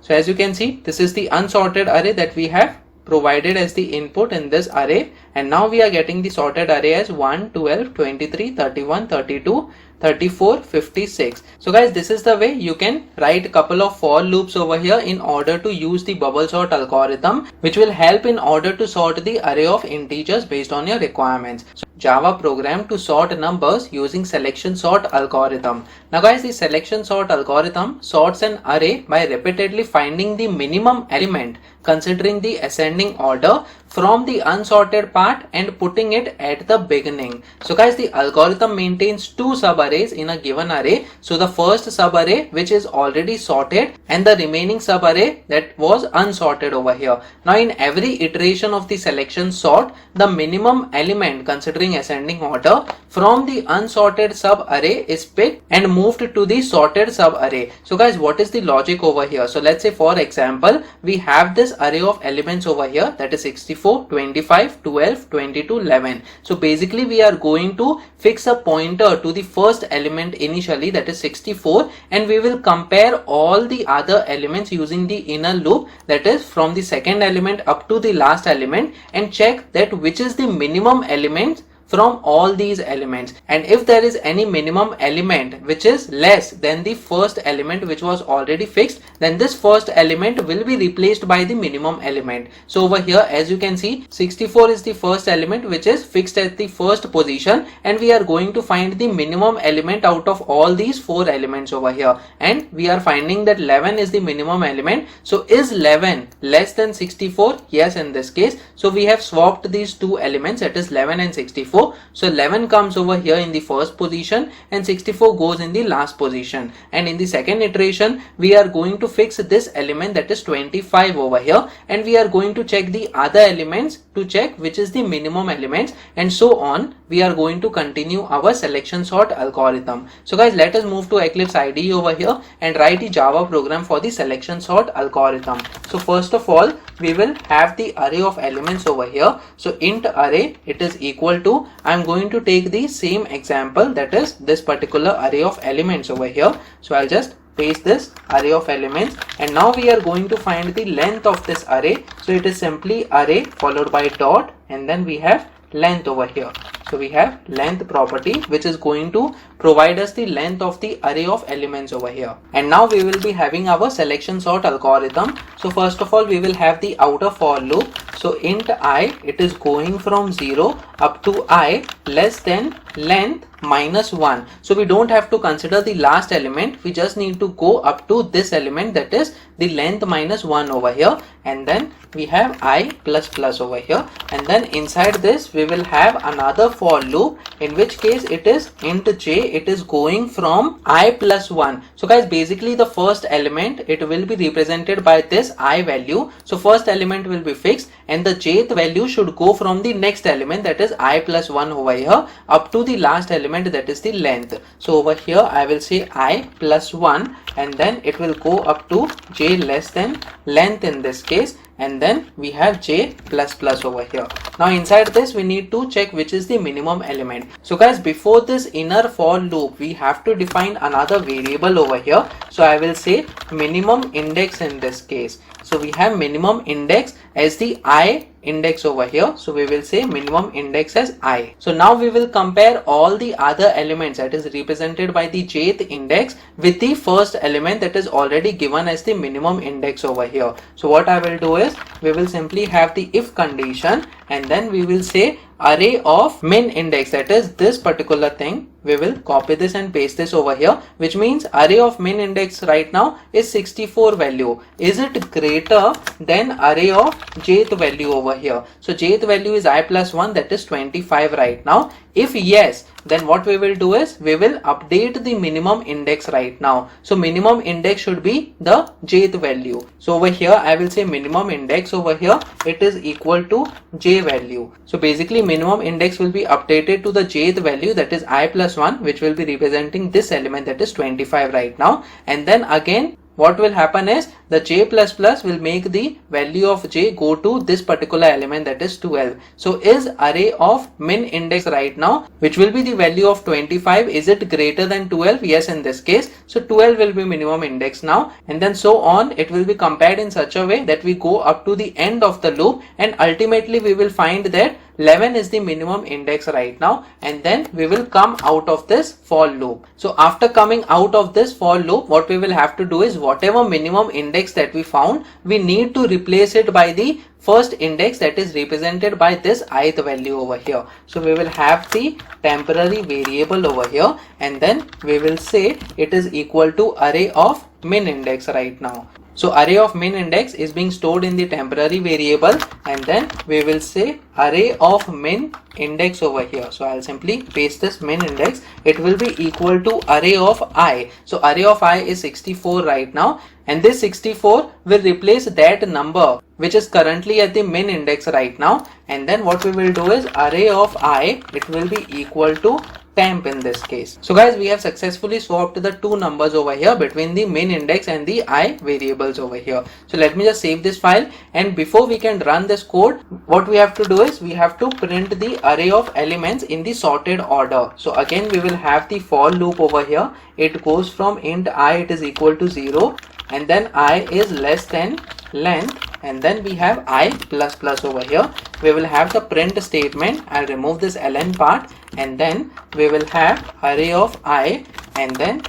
So as you can see, this is the unsorted array that we have provided as the input in this array, and now we are getting the sorted array as 1, 12, 23, 31, 32, 34, 56. So guys, this is the way you can write a couple of for loops over here in order to use the bubble sort algorithm, which will help in order to sort the array of integers based on your requirements. So Java program to sort numbers using selection sort algorithm. Now guys, the selection sort algorithm sorts an array by repeatedly finding the minimum element considering the ascending order from the unsorted part and putting it at the beginning. So guys, the algorithm maintains two subarrays in a given array. So the first subarray which is already sorted and the remaining subarray that was unsorted over here. Now in every iteration of the selection sort, the minimum element considering ascending order from the unsorted subarray is picked and moved to the sorted subarray. So guys, what is the logic over here? So let's say for example, we have this array of elements over here, that is 64, 25, 12, 22, 11. So basically we are going to fix a pointer to the first element initially, that is 64, and we will compare all the other elements using the inner loop, that is from the second element up to the last element, and check that which is the minimum element from all these elements, and if there is any minimum element which is less than the first element which was already fixed, then this first element will be replaced by the minimum element. So over here, as you can see, 64 is the first element which is fixed at the first position, and we are going to find the minimum element out of all these four elements over here, and we are finding that 11 is the minimum element. So is 11 less than 64? Yes, in this case. So we have swapped these two elements, that is 11 and 64. So 11 comes over here in the first position and 64 goes in the last position, and in the second iteration we are going to fix this element, that is 25 over here, and we are going to check the other elements to check which is the minimum elements, and so on. We are going to continue our selection sort algorithm. So guys, let us move to Eclipse IDE over here and write a Java program for the selection sort algorithm. So first of all, we will have the array of elements over here. So int array, it is equal to, I'm going to take the same example, that is this particular array of elements over here. So I'll just paste this array of elements, and now we are going to find the length of this array. So it is simply array followed by dot, and then we have length over here. So we have length property which is going to provide us the length of the array of elements over here. And now we will be having our selection sort algorithm. So first of all, we will have the outer for loop. So int I, it is going from 0 up to I less than length minus 1. So we don't have to consider the last element, we just need to go up to this element, that is the length minus 1 over here, and then we have I plus plus over here, and then inside this we will have another for loop, in which case it is int j, it is going from I plus 1. So guys, basically the first element, it will be represented by this I value. So first element will be fixed, and the jth value should go from the next element, that is I plus 1 over here, up to the last element, that is the length. So over here I will say I plus 1, and then it will go up to j less than length in this case, and then we have j plus plus over here. Now inside this we need to check which is the minimum element. So guys, before this inner for loop we have to define another variable over here. So I will say minimum index in this case. So we have minimum index as the I index over here. So we will say minimum index as I. So now we will compare all the other elements that is represented by the jth index with the first element that is already given as the minimum index over here. So what I will do is we will simply have the if condition, and then we will say array of min index, that is this particular thing. We will copy this and paste this over here, which means array of min index right now is 64 value. Is it greater than array of jth value over here? So jth value is I plus 1, that is 25 right now. If yes, then what we will do is we will update the minimum index right now. So minimum index should be the jth value. So over here I will say minimum index over here, it is equal to j value. So basically minimum index will be updated to the jth value, that is I plus 1, which will be representing this element, that is 25 right now. And then again what will happen is the j plus plus will make the value of j go to this particular element, that is 12. So is array of min index right now, which will be the value of 25, is it greater than 12? Yes, in this case. So 12 will be minimum index now, and then so on. It will be compared in such a way that we go up to the end of the loop, and ultimately we will find that 11 is the minimum index right now, and then we will come out of this for loop. So after coming out of this for loop, what we will have to do is whatever minimum index that we found, we need to replace it by the first index, that is represented by this ith value over here. So we will have the temporary variable over here, and then we will say it is equal to array of min index right now. So array of min index is being stored in the temporary variable, and then we will say array of min index over here. So I'll simply paste this min index. It will be equal to array of I. So array of I is 64 right now, and this 64 will replace that number which is currently at the min index right now. And then what we will do is array of I, it will be equal to temp in this case. So guys, we have successfully swapped the two numbers over here between the min index and the I variables over here. So let me just save this file, and before we can run this code, what we have to do is we have to print the array of elements in the sorted order. So again we will have the for loop over here. It goes from int I, it is equal to 0, and then I is less than length, and then we have I plus plus over here. We will have the print statement. I'll remove this ln part, and then we will have array of I, and then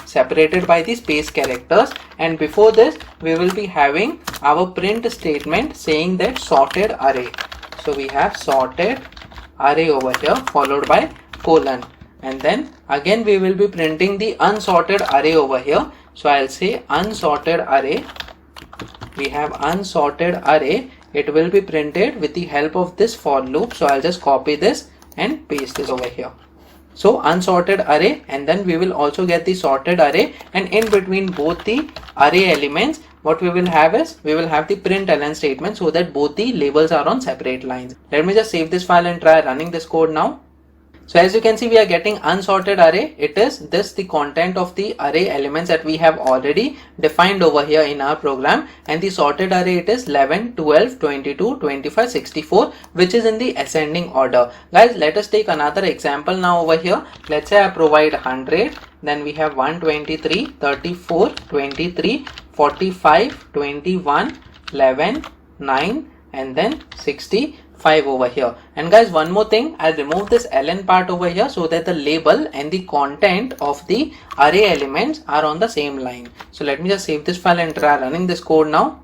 separated by the space characters, and before this we will be having our print statement saying that sorted array. So we have sorted array over here followed by colon, and then again we will be printing the unsorted array over here. So I'll say unsorted array. We have unsorted array. It will be printed with the help of this for loop. So I'll just copy this and paste this over here. So unsorted array, and then we will also get the sorted array, and in between both the array elements, what we will have is we will have the println statement, so that both the labels are on separate lines. Let me just save this file and try running this code now. So as you can see, we are getting unsorted array. It is this the content of the array elements that we have already defined over here in our program, and the sorted array, it is 11, 12, 22, 25, 64, which is in the ascending order. Guys, let us take another example now over here. Let's say I provide 100, then we have 123, 34, 23, 45, 21, 11, 9, and then 65 over here. And guys, one more thing, I'll remove this ln part over here so that the label and the content of the array elements are on the same line. So let me just save this file and try running this code now.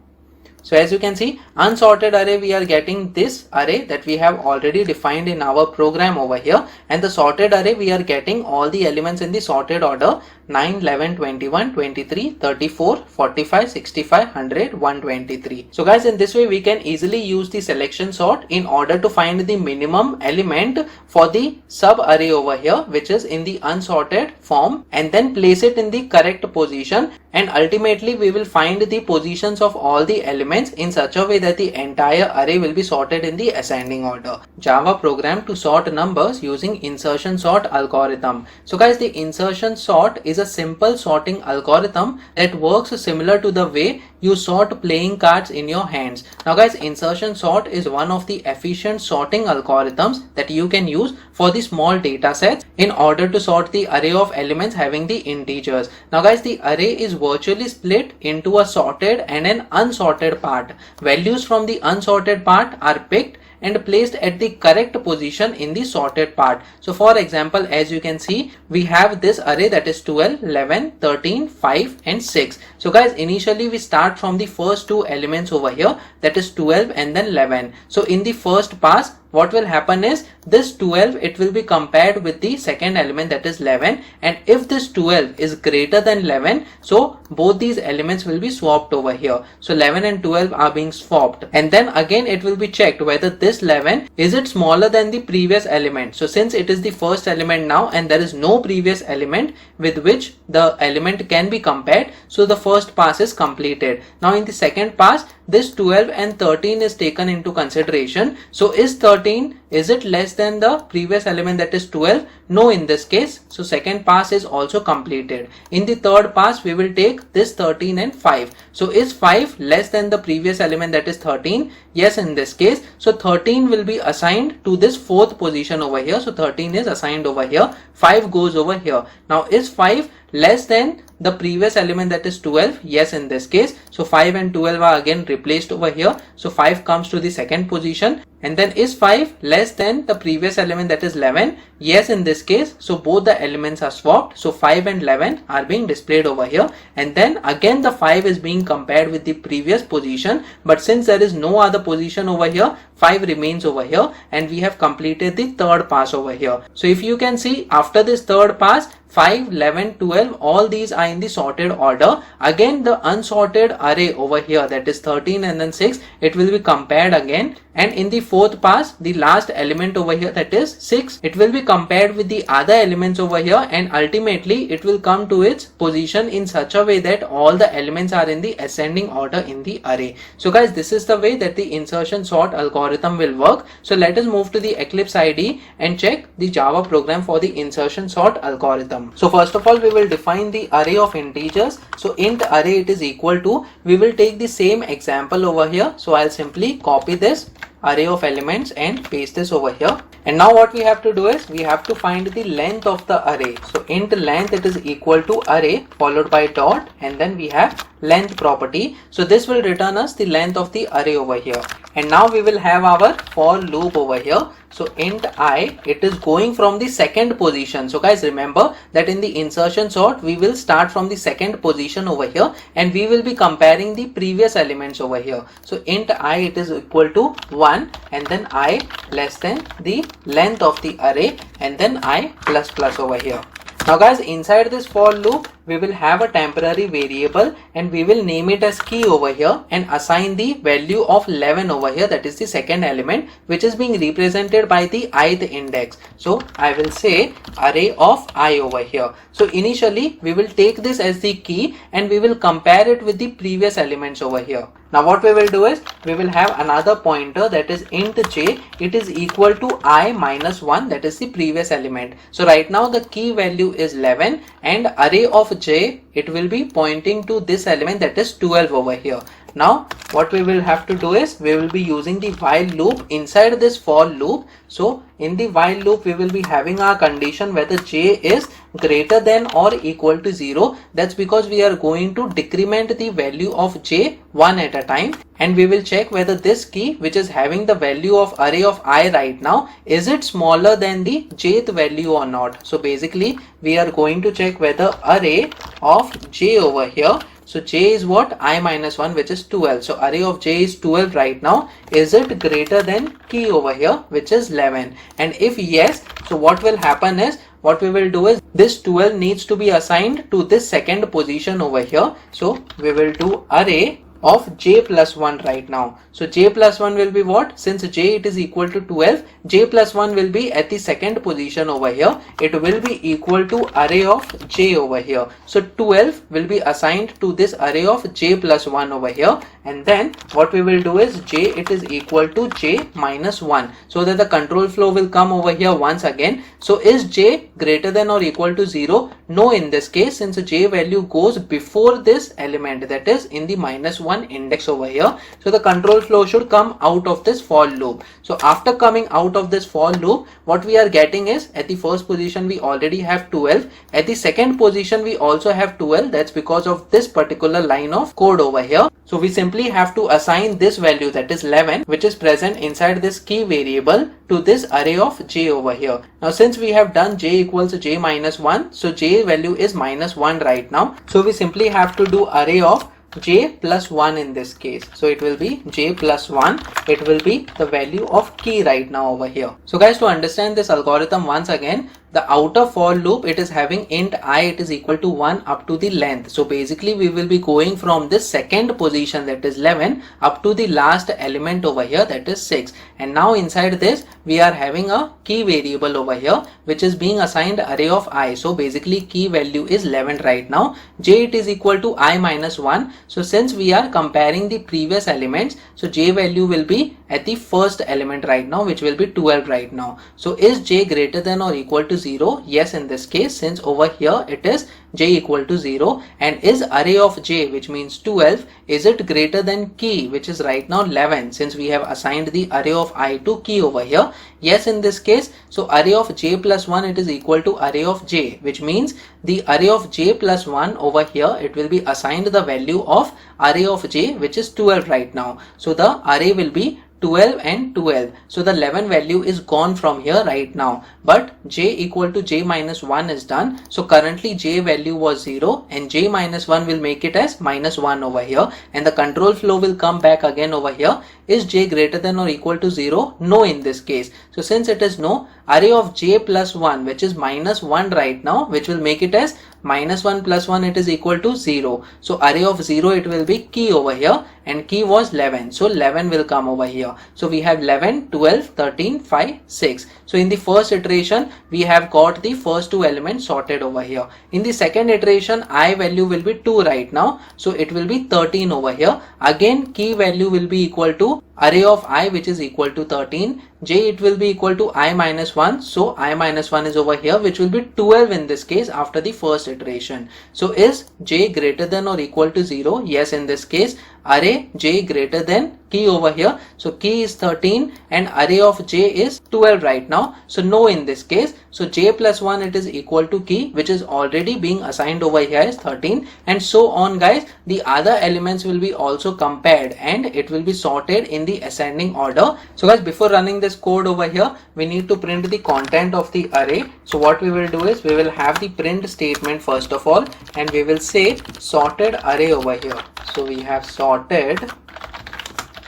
So as you can see, unsorted array, we are getting this array that we have already defined in our program over here, and the sorted array, we are getting all the elements in the sorted order: 9, 11, 21, 23, 34, 45, 65, 100, 123. So guys, in this way we can easily use the selection sort in order to find the minimum element for the sub array over here, which is in the unsorted form, and then place it in the correct position, and ultimately we will find the positions of all the elements in such a way that the entire array will be sorted in the ascending order. Java program to sort numbers using insertion sort algorithm. So guys, the insertion sort is a simple sorting algorithm that works similar to the way you sort playing cards in your hands. Now guys, insertion sort is one of the efficient sorting algorithms that you can use for the small data sets in order to sort the array of elements having the integers. Now guys, the array is virtually split into a sorted and an unsorted part. Values from the unsorted part are picked and placed at the correct position in the sorted part. So for example, as you can see, we have this array that is 12, 11, 13, 5 and 6. So guys, initially we start from the first two elements over here, that is 12 and then 11. So in the first pass, what will happen is this 12, it will be compared with the second element, that is 11, and if this 12 is greater than 11, so both these elements will be swapped over here. So 11 and 12 are being swapped, and then again it will be checked whether this 11 is it smaller than the previous element. So since it is the first element now and there is no previous element with which the element can be compared, so the first pass is completed. Now in the second pass, this 12 and 13 is taken into consideration. So is 13, is it less than the previous element, that is 12? No, in this case. So second pass is also completed. In the third pass, we will take this 13 and 5. So is 5 less than the previous element, that is 13? Yes, in this case. So 13 will be assigned to this fourth position over here. So 13 is assigned over here. 5 goes over here. Now is 5 less than the previous element, that is 12? Yes, in this case. So 5 and 12 are again replaced over here. So 5 comes to the second position. And then is 5 less than the previous element, that is 11? Yes, in this case. So both the elements are swapped. So 5 and 11 are being displayed over here. And then again the 5 is being compared with the previous position. But since there is no other position over here, 5 remains over here, and we have completed the third pass over here. So if you can see, after this third pass, 5, 11, 12, all these are in the sorted order. Again the unsorted array over here, that is 13 and then 6, it will be compared again. And in the fourth pass, the last element over here, that is 6, it will be compared with the other elements over here, and ultimately it will come to its position in such a way that all the elements are in the ascending order in the array. So guys, this is the way that the insertion sort algorithm will work. So let us move to the Eclipse IDE and check the Java program for the insertion sort algorithm. So first of all, we will define the array of integers. So int array, it is equal to, we will take the same example over here. So I'll simply copy this array of elements and paste this over here. And now what we have to do is we have to find the length of the array. So int length, it is equal to array followed by dot, and then we have length property. So this will return us the length of the array over here. And now we will have our for loop over here. So int I, it is going from the second position. So guys, remember that in the insertion sort, we will start from the second position over here, and we will be comparing the previous elements over here. So int I, it is equal to 1, and then I less than the length of the array, and then I plus plus over here. Now guys, inside this for loop, we will have a temporary variable, and we will name it as key over here and assign the value of 11 over here, that is the second element, which is being represented by the ith index. So I will say array of I over here. So initially we will take this as the key and we will compare it with the previous elements over here. Now what we will do is we will have another pointer, that is int j, it is equal to I minus 1, that is the previous element. So right now the key value is 11, and array of j, it will be pointing to this element, that is 12 over here. Now what we will have to do is we will be using the while loop inside this for loop. So in the while loop, we will be having our condition whether j is greater than or equal to 0. That's because we are going to decrement the value of j one at a time, and we will check whether this key, which is having the value of array of I right now, is it smaller than the jth value or not. So basically we are going to check whether array of j over here, so j is what? I minus 1, which is 12. So array of j is 12 right now. Is it greater than key over here, which is 11? And if yes, so what will happen is, what we will do is this 12 needs to be assigned to this second position over here. So we will do array of j plus 1 right now. So j plus 1 will be what? Since j it is equal to 12, j plus 1 will be at the second position over here. It will be equal to array of j over here. So 12 will be assigned to this array of j plus 1 over here. And then what we will do is j, it is equal to j minus 1, so that the control flow will come over here once again. So is j greater than or equal to 0? No, in this case, since j value goes before this element, that is in the minus 1 index over here. So the control flow should come out of this for loop. So after coming out of this for loop, what we are getting is at the first position we already have 12. At the second position we also have 12. That's because of this particular line of code over here. So we simply have to assign this value, that is 11, which is present inside this key variable, to this array of j over here. Now since we have done j equals j minus 1, so j value is minus 1 right now. So we simply have to do array of j plus 1 in this case. So it will be j plus 1. It will be the value of key right now over here. So guys, to understand this algorithm once again, the outer for loop, it is having int I, it is equal to 1 up to the length. So basically we will be going from this second position, that is 11, up to the last element over here, that is 6. And now inside this we are having a key variable over here which is being assigned array of I. So basically key value is 11 right now. J, it is equal to I minus 1. So since we are comparing the previous elements, so j value will be at the first element right now, which will be 12 right now. So is j greater than or equal to 0? Yes, in this case, since over here it is j equal to 0. And is array of j, which means 12, is it greater than key, which is right now 11, since we have assigned the array of I to key over here? Yes, in this case. So array of j plus 1, it is equal to array of j, which means the array of j plus 1 over here, it will be assigned the value of array of j, which is 12 right now. So the array will be 12 and 12. So the 11 value is gone from here right now, but j equal to j minus 1 is done. So currently j value was 0 and j minus 1 will make it as minus 1 over here, and the control flow will come back again over here. Is j greater than or equal to 0? No, in this case. So since it is no, array of j plus 1, which is minus 1 right now, which will make it as minus 1 plus 1, it is equal to 0. So array of 0, it will be key over here, and key was 11. So 11 will come over here. So we have 11, 12, 13, 5, 6. So in the first iteration, we have got the first two elements sorted over here. In the second iteration, I value will be 2 right now. So it will be 13 over here. Again, key value will be equal to array of I, which is equal to 13. J, it will be equal to I minus 1. So I minus 1 is over here, which will be 12 in this case after the first iteration. So is j greater than or equal to 0? Yes, in this case. Array j greater than key over here. So key is 13 and array of j is 12 right now. So no, in this case. So j plus 1, it is equal to key, which is already being assigned over here as 13, and so on, guys. The other elements will be also compared and it will be sorted in the ascending order. So guys, before running this code over here, we need to print the content of the array. So what we will do is we will have the print statement first of all, and we will say sorted array over here. So we have sorted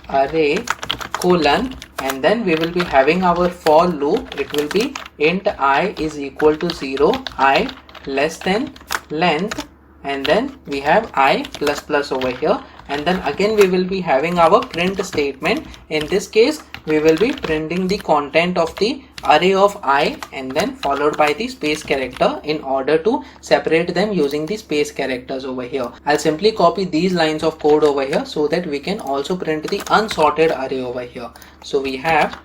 array colon, and then we will be having our for loop. It will be int I is equal to 0, I less than length, and then we have I plus plus over here, and then again we will be having our print statement. In this case, we will be printing the content of the array of I and then followed by the space character in order to separate them using the space characters over here. I'll simply copy these lines of code over here so that we can also print the unsorted array over here. So we have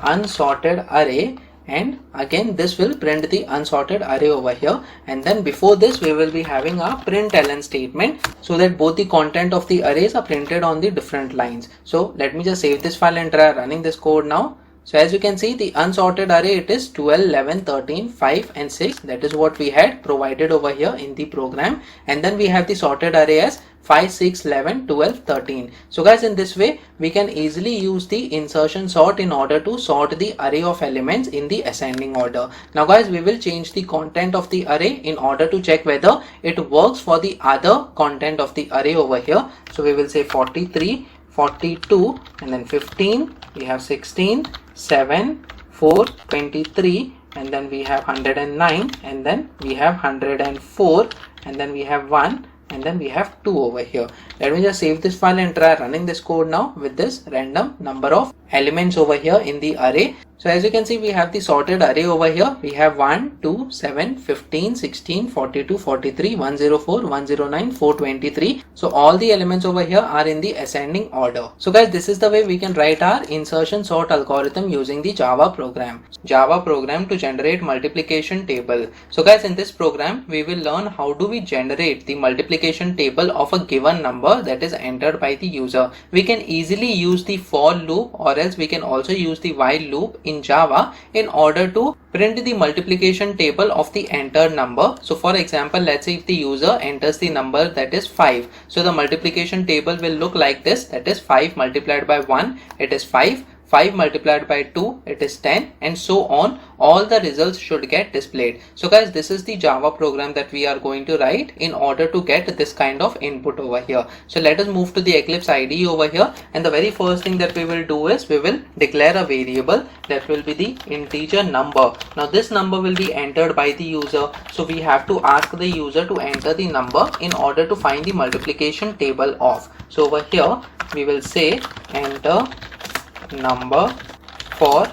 unsorted array, and again this will print the unsorted array over here, and then before this we will be having a println statement so that both the content of the arrays are printed on the different lines. So let me just save this file and try running this code now. So as you can see, the unsorted array, it is 12, 11, 13, 5 and 6. That is what we had provided over here in the program. And then we have the sorted array as 5, 6, 11, 12, 13. So guys, in this way, we can easily use the insertion sort in order to sort the array of elements in the ascending order. Now guys, we will change the content of the array in order to check whether it works for the other content of the array over here. So we will say 43, 42 and then 15, we have 16, 7, 4, 23, and then we have 109, and then we have 104, and then we have 1, and then we have 2 over here. Let me just save this file and try running this code now with this random number of elements over here in the array. So as you can see, we have the sorted array over here. We have 1, 2, 7, 15, 16, 42, 43, 104, 109, 423. So all the elements over here are in the ascending order. So guys, this is the way we can write our insertion sort algorithm using the Java program. Java program to generate multiplication table. So guys, in this program, we will learn how do we generate the multiplication table of a given number that is entered by the user. We can easily use the for loop, or else we can also use the while loop in Java in order to print the multiplication table of the entered number. So for example, let's say if the user enters the number that is 5, so the multiplication table will look like this, that is 5 multiplied by 1, it is 5, 5 multiplied by 2, it is 10, and so on. All the results should get displayed. So guys, this is the Java program that we are going to write in order to get this kind of input over here. So let us move to the Eclipse IDE over here, and the very first thing that we will do is we will declare a variable that will be the integer number. Now this number will be entered by the user, so we have to ask the user to enter the number in order to find the multiplication table of. So over here we will say enter number for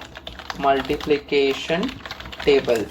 multiplication table,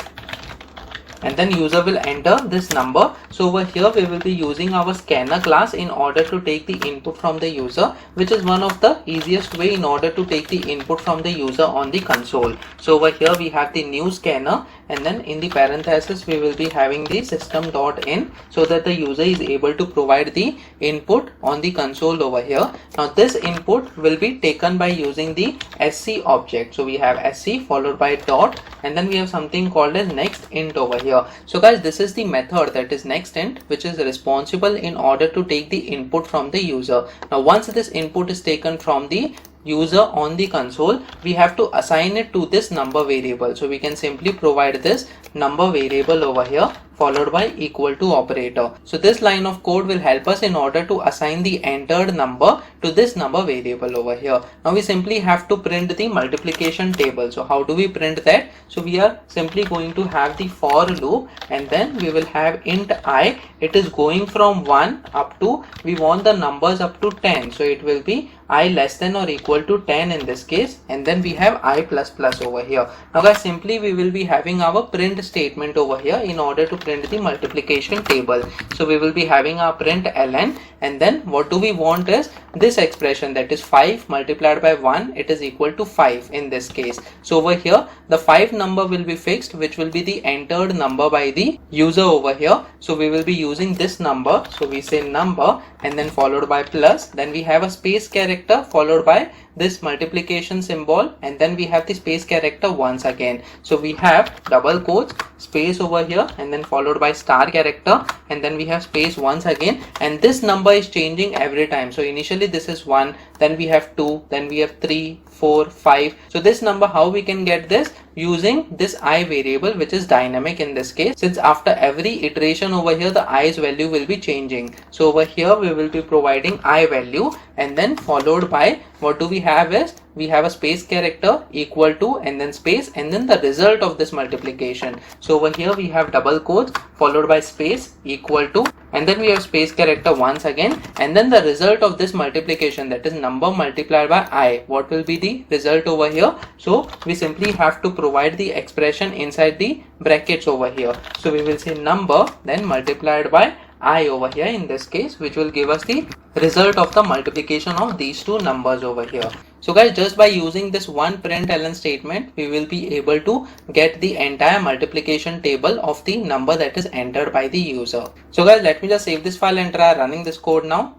and then user will enter this number. So over here we will be using our scanner class in order to take the input from the user, which is one of the easiest way in order to take the input from the user on the console. So over here we have the new scanner, and then in the parenthesis we will be having the system.in, so that the user is able to provide the input on the console over here. Now this input will be taken by using the sc object. So we have sc followed by dot, and then we have something called as next int over here. So guys, this is the method, that is next int, which is responsible in order to take the input from the user. Now once this input is taken from the user on the console, we have to assign it to this number variable. So we can simply provide this number variable over here followed by equal to operator. So this line of code will help us in order to assign the entered number to this number variable over here. Now we simply have to print the multiplication table. So how do we print that? So we are simply going to have the for loop, and then we will have int I. It is going from 1 up to, we want the numbers up to 10, so it will be I less than or equal to 10 in this case, and then we have I plus plus over here. Now guys, simply we will be having our print statement over here in order to print the multiplication table. So we will be having our print ln, and then what do we want is this expression, that is 5 multiplied by 1, it is equal to 5 in this case. So over here the 5 number will be fixed, which will be the entered number by the user over here. So we will be using this number, so we say number and then followed by plus, then we have a space character followed by this multiplication symbol, and then we have the space character once again. So we have double quotes, space over here, and then followed by star character, and then we have space once again, and this number is changing every time. So initially this is 1, then we have 2, then we have 3, 4, 5. So this number, how we can get this? Using this I variable, which is dynamic in this case, since after every iteration over here the I's value will be changing. So over here we will be providing I value, and then followed by, what do we have is, we have a space character equal to, and then space, and then the result of this multiplication. So over here we have double quotes followed by space equal to, and then we have space character once again, and then the result of this multiplication, that is number multiplied by I. What will be the result over here? So we simply have to provide the expression inside the brackets over here. So we will say number then multiplied by I over here in this case, which will give us the result of the multiplication of these two numbers over here. So guys, just by using this one println statement, we will be able to get the entire multiplication table of the number that is entered by the user. So guys, let me just save this file and try running this code now.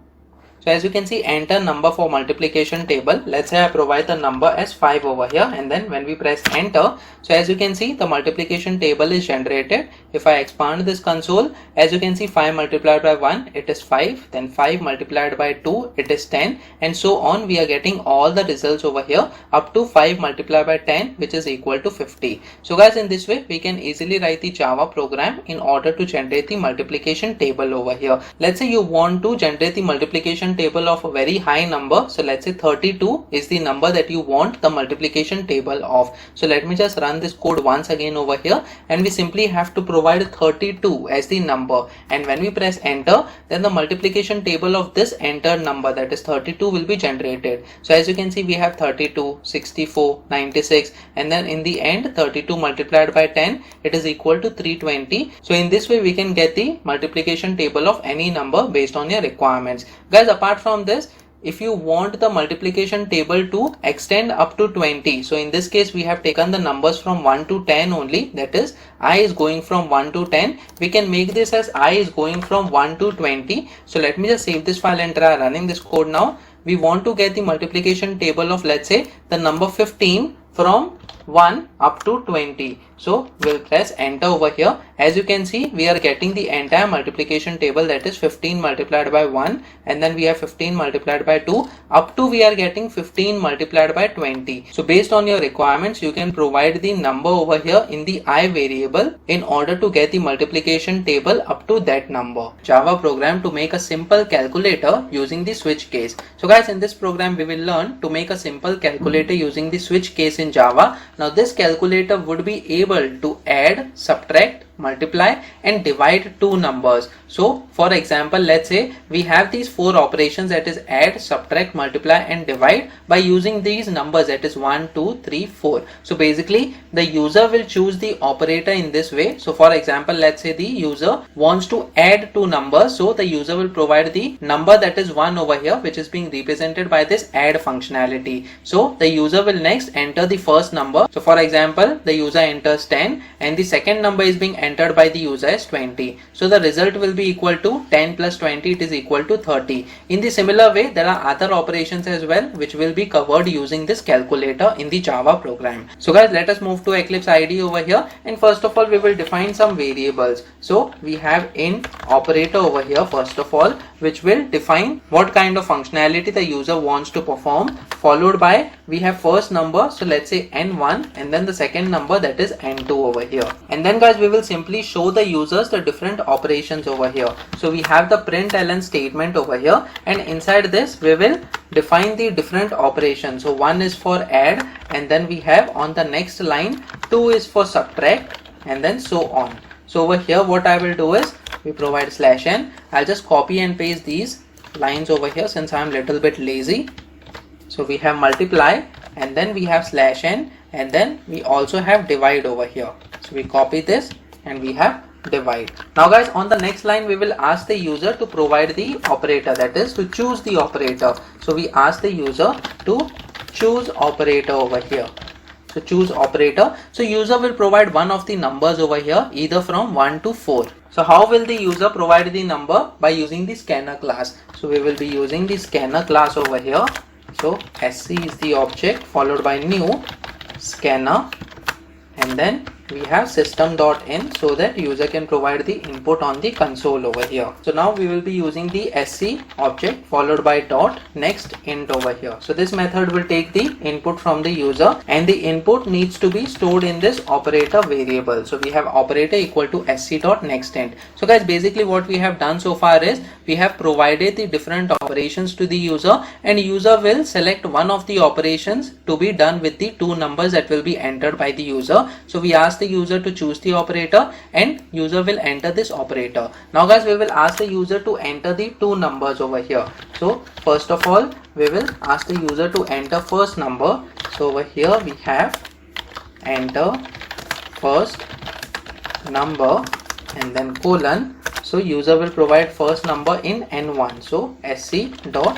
So as you can see, enter number for multiplication table. Let's say I provide the number as 5 over here, and then when we press enter, so as you can see the multiplication table is generated. If I expand this console, as you can see 5 multiplied by 1, it is 5, then 5 multiplied by 2, it is 10, and so on. We are getting all the results over here up to 5 multiplied by 10, which is equal to 50. So guys, in this way we can easily write the Java program in order to generate the multiplication table over here. Let's say you want to generate the multiplication table of a very high number. So let's say 32 is the number that you want the multiplication table of. So let me just run this code once again over here, and we simply have to provide 32 as the number, and when we press enter, then the multiplication table of this entered number, that is 32, will be generated. So as you can see, we have 32, 64, 96, and then in the end 32 multiplied by 10, it is equal to 320. So in this way we can get the multiplication table of any number based on your requirements. Guys, apart from this, if you want the multiplication table to extend up to 20, so in this case we have taken the numbers from 1 to 10 only, that is I is going from 1 to 10, we can make this as I is going from 1 to 20. So let me just save this file and try running this code now. We want to get the multiplication table of, let's say, the number 15 from 1 up to 20. So we'll press enter over here. As you can see, we are getting the entire multiplication table, that is 15 multiplied by 1, and then we have 15 multiplied by 2, up to we are getting 15 multiplied by 20. So based on your requirements, you can provide the number over here in the I variable in order to get the multiplication table up to that number. Java program to make a simple calculator using the switch case. So guys, in this program we will learn to make a simple calculator using the switch case in Java. Now this calculator would be able to add, subtract, multiply and divide two numbers. So for example, let's say we have these four operations, that is add, subtract, multiply and divide, by using these numbers, that is 1, 2, 3, 4. So basically the user will choose the operator in this way. So for example, let's say the user wants to add two numbers, so the user will provide the number that is 1 over here, which is being represented by this add functionality. So the user will next enter the first number. So for example, the user enters 10 and the second number is being entered by the user as 20. So the result will be equal to 10 plus 20, it is equal to 30. In the similar way, there are other operations as well which will be covered using this calculator in the Java program. So guys, let us move to Eclipse IDE over here, and first of all we will define some variables. So we have int operator over here first of all, which will define what kind of functionality the user wants to perform, followed by we have first number, so let's say n1, and then the second number, that is n2 over here. And then guys, we will simply show the users the different operations over here. So we have the println statement over here, and inside this we will define the different operations. So one is for add, and then we have on the next line 2 is for subtract, and then so on. So over here what I will do is we provide /n. I'll just copy and paste these lines over here since I'm little bit lazy. So we have multiply, and then we have /n, and then we also have divide over here. So we copy this and we have divide. Now guys, on the next line we will ask the user to provide the operator, that is to choose the operator. So we ask the user to choose operator over here. So choose operator. So user will provide one of the numbers over here, either from 1 to 4. So how will the user provide the number? By using the scanner class. So we will be using the scanner class over here. So sc is the object, followed by new scanner, and then we have system.in, so that user can provide the input on the console over here. So now we will be using the sc object followed by dot next int over here. So this method will take the input from the user, and the input needs to be stored in this operator variable. So we have operator equal to sc.nextInt. So guys, basically what we have done so far is we have provided the different operations to the user, and user will select one of the operations to be done with the two numbers that will be entered by the user. So we ask the user to choose the operator, and user will enter this operator. Now guys, we will ask the user to enter the two numbers over here. So first of all, we will ask the user to enter first number. So over here we have enter first number and then colon. So user will provide first number in n1. So sc.nextInt.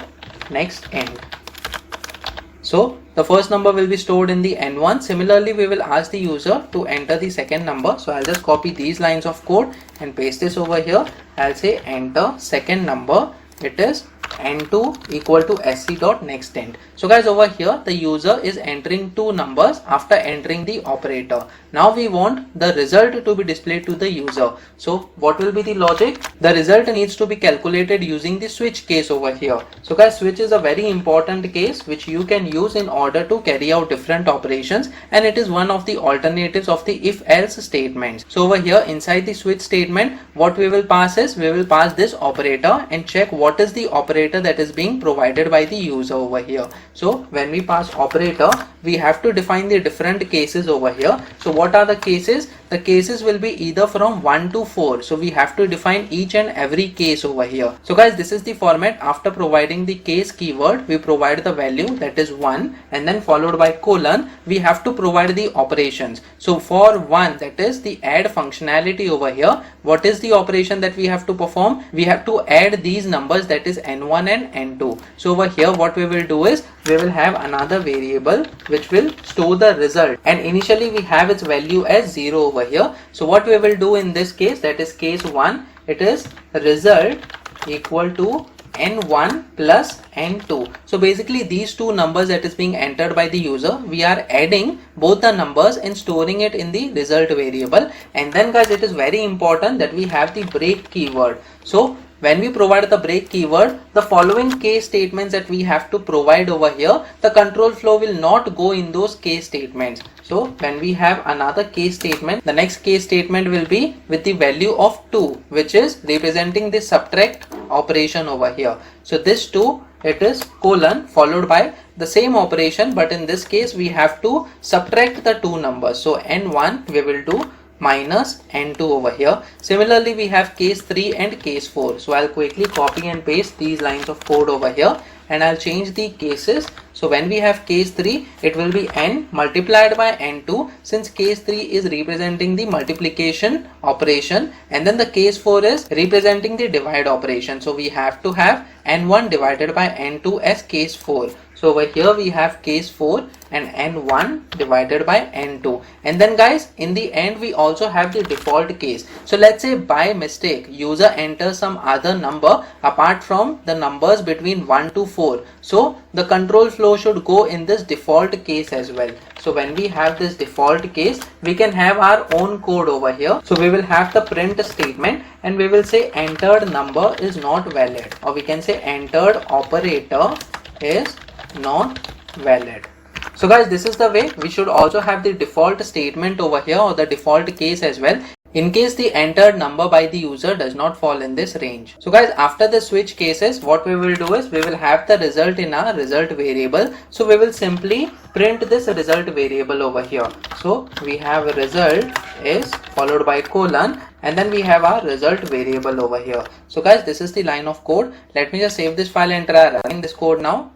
So the first number will be stored in the n1. Similarly, we will ask the user to enter the second number. So I'll just copy these lines of code and paste this over here. I'll say enter second number. It is n2 equal to sc.nextInt. So guys, over here the user is entering two numbers after entering the operator. Now we want the result to be displayed to the user. So what will be the logic? The result needs to be calculated using the switch case over here. So guys, switch is a very important case which you can use in order to carry out different operations, and it is one of the alternatives of the if else statements. So over here inside the switch statement, what we will pass is we will pass this operator and check what is the operator that is being provided by the user over here. So when we pass operator, we have to define the different cases over here. So what are the cases? The cases will be either from 1 to 4. So we have to define each and every case over here. So guys, this is the format. After providing the case keyword, we provide the value, that is 1, and then followed by colon, we have to provide the operations. So for 1, that is the add functionality over here, what is the operation that we have to perform? We have to add these numbers, that is n1 and n2. So over here what we will do is we will have another variable which will store the result, and initially we have its value as 0 over here. So what we will do in this case, that is case 1, it is result equal to n1 plus n2. So basically these two numbers that is being entered by the user, we are adding both the numbers and storing it in the result variable. And then guys, it is very important that we have the break keyword. So when we provide the break keyword, the following case statements that we have to provide over here, the control flow will not go in those case statements. So when we have another case statement, the next case statement will be with the value of 2, which is representing the subtract operation over here. So this 2, it is colon followed by the same operation, but in this case we have to subtract the two numbers. So n1 we will do minus n2 over here. Similarly, we have case 3 and case 4. So I'll quickly copy and paste these lines of code over here, and I'll change the cases. So when we have case 3, it will be n multiplied by n2, since case 3 is representing the multiplication operation, and then the case 4 is representing the divide operation. So we have to have n1 divided by n2 as case 4. So over here we have case 4 and n1 divided by n2. And then guys, in the end we also have the default case. So let's say by mistake user enters some other number apart from the numbers between 1 to 4. So the control flow should go in this default case as well. So when we have this default case, we can have our own code over here. So we will have the print statement, and we will say entered number is not valid, or we can say entered operator is not valid. So guys, this is the way we should also have the default statement over here, or the default case as well, in case the entered number by the user does not fall in this range. So guys, after the switch cases, what we will do is we will have the result in our result variable. So we will simply print this result variable over here. So we have result is followed by colon, and then we have our result variable over here. So guys, this is the line of code. Let me just save this file and try running this code now.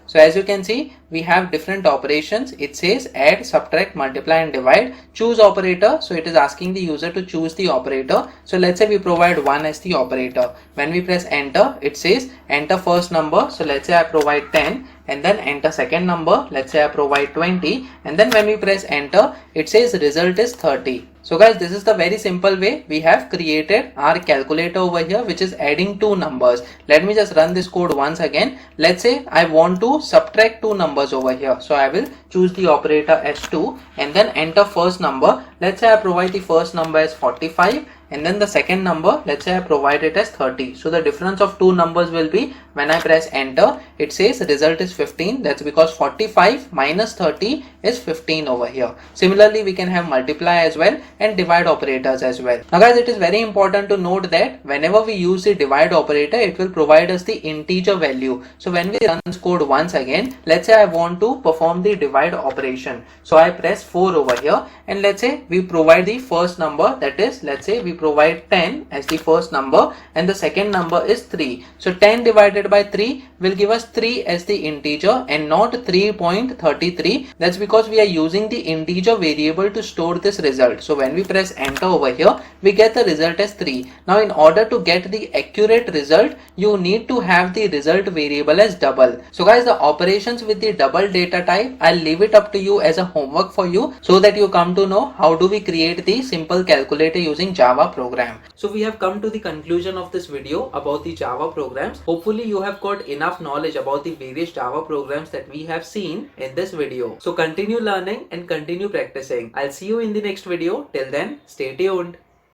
So as you can see, we have different operations. It says add, subtract, multiply and divide. Choose operator. So it is asking the user to choose the operator. So let's say we provide 1 as the operator. When we press enter, it says enter first number. So let's say I provide 10, and then enter second number. Let's say I provide 20, and then when we press enter, it says result is 30. So guys, this is the very simple way we have created our calculator over here, which is adding two numbers. Let me just run this code once again. Let's say I want to subtract two numbers over here. So I will choose the operator as 2 and then enter first number. Let's say I provide the first number as 45, and then the second number, let's say I provide it as 30. So the difference of two numbers will be, when I press enter, it says result is 15. That's because 45 minus 30 is 15 over here. Similarly, we can have multiply as well and divide operators as well. Now guys, it is very important to note that whenever we use the divide operator, it will provide us the integer value. So when we run this code once again, let's say I want to perform the divide operation. So I press 4 over here, and let's say we provide the first number, that is, let's say we provide 10 as the first number, and the second number is 3. So 10 divided by 3 will give us 3 as the integer and not 3.33. That's because we are using the integer variable to store this result. So when we press enter over here, we get the result as 3. Now in order to get the accurate result, you need to have the result variable as double. So guys, the operations with the double data type, I'll leave it up to you as a homework for you, so that you come to know how do we create the simple calculator using Java program. So we have come to the conclusion of this video about the Java programs. Hopefully you have got enough knowledge about the various Java programs that we have seen in this video. So continue learning and continue practicing. I'll see you in the next video. Till then, stay tuned.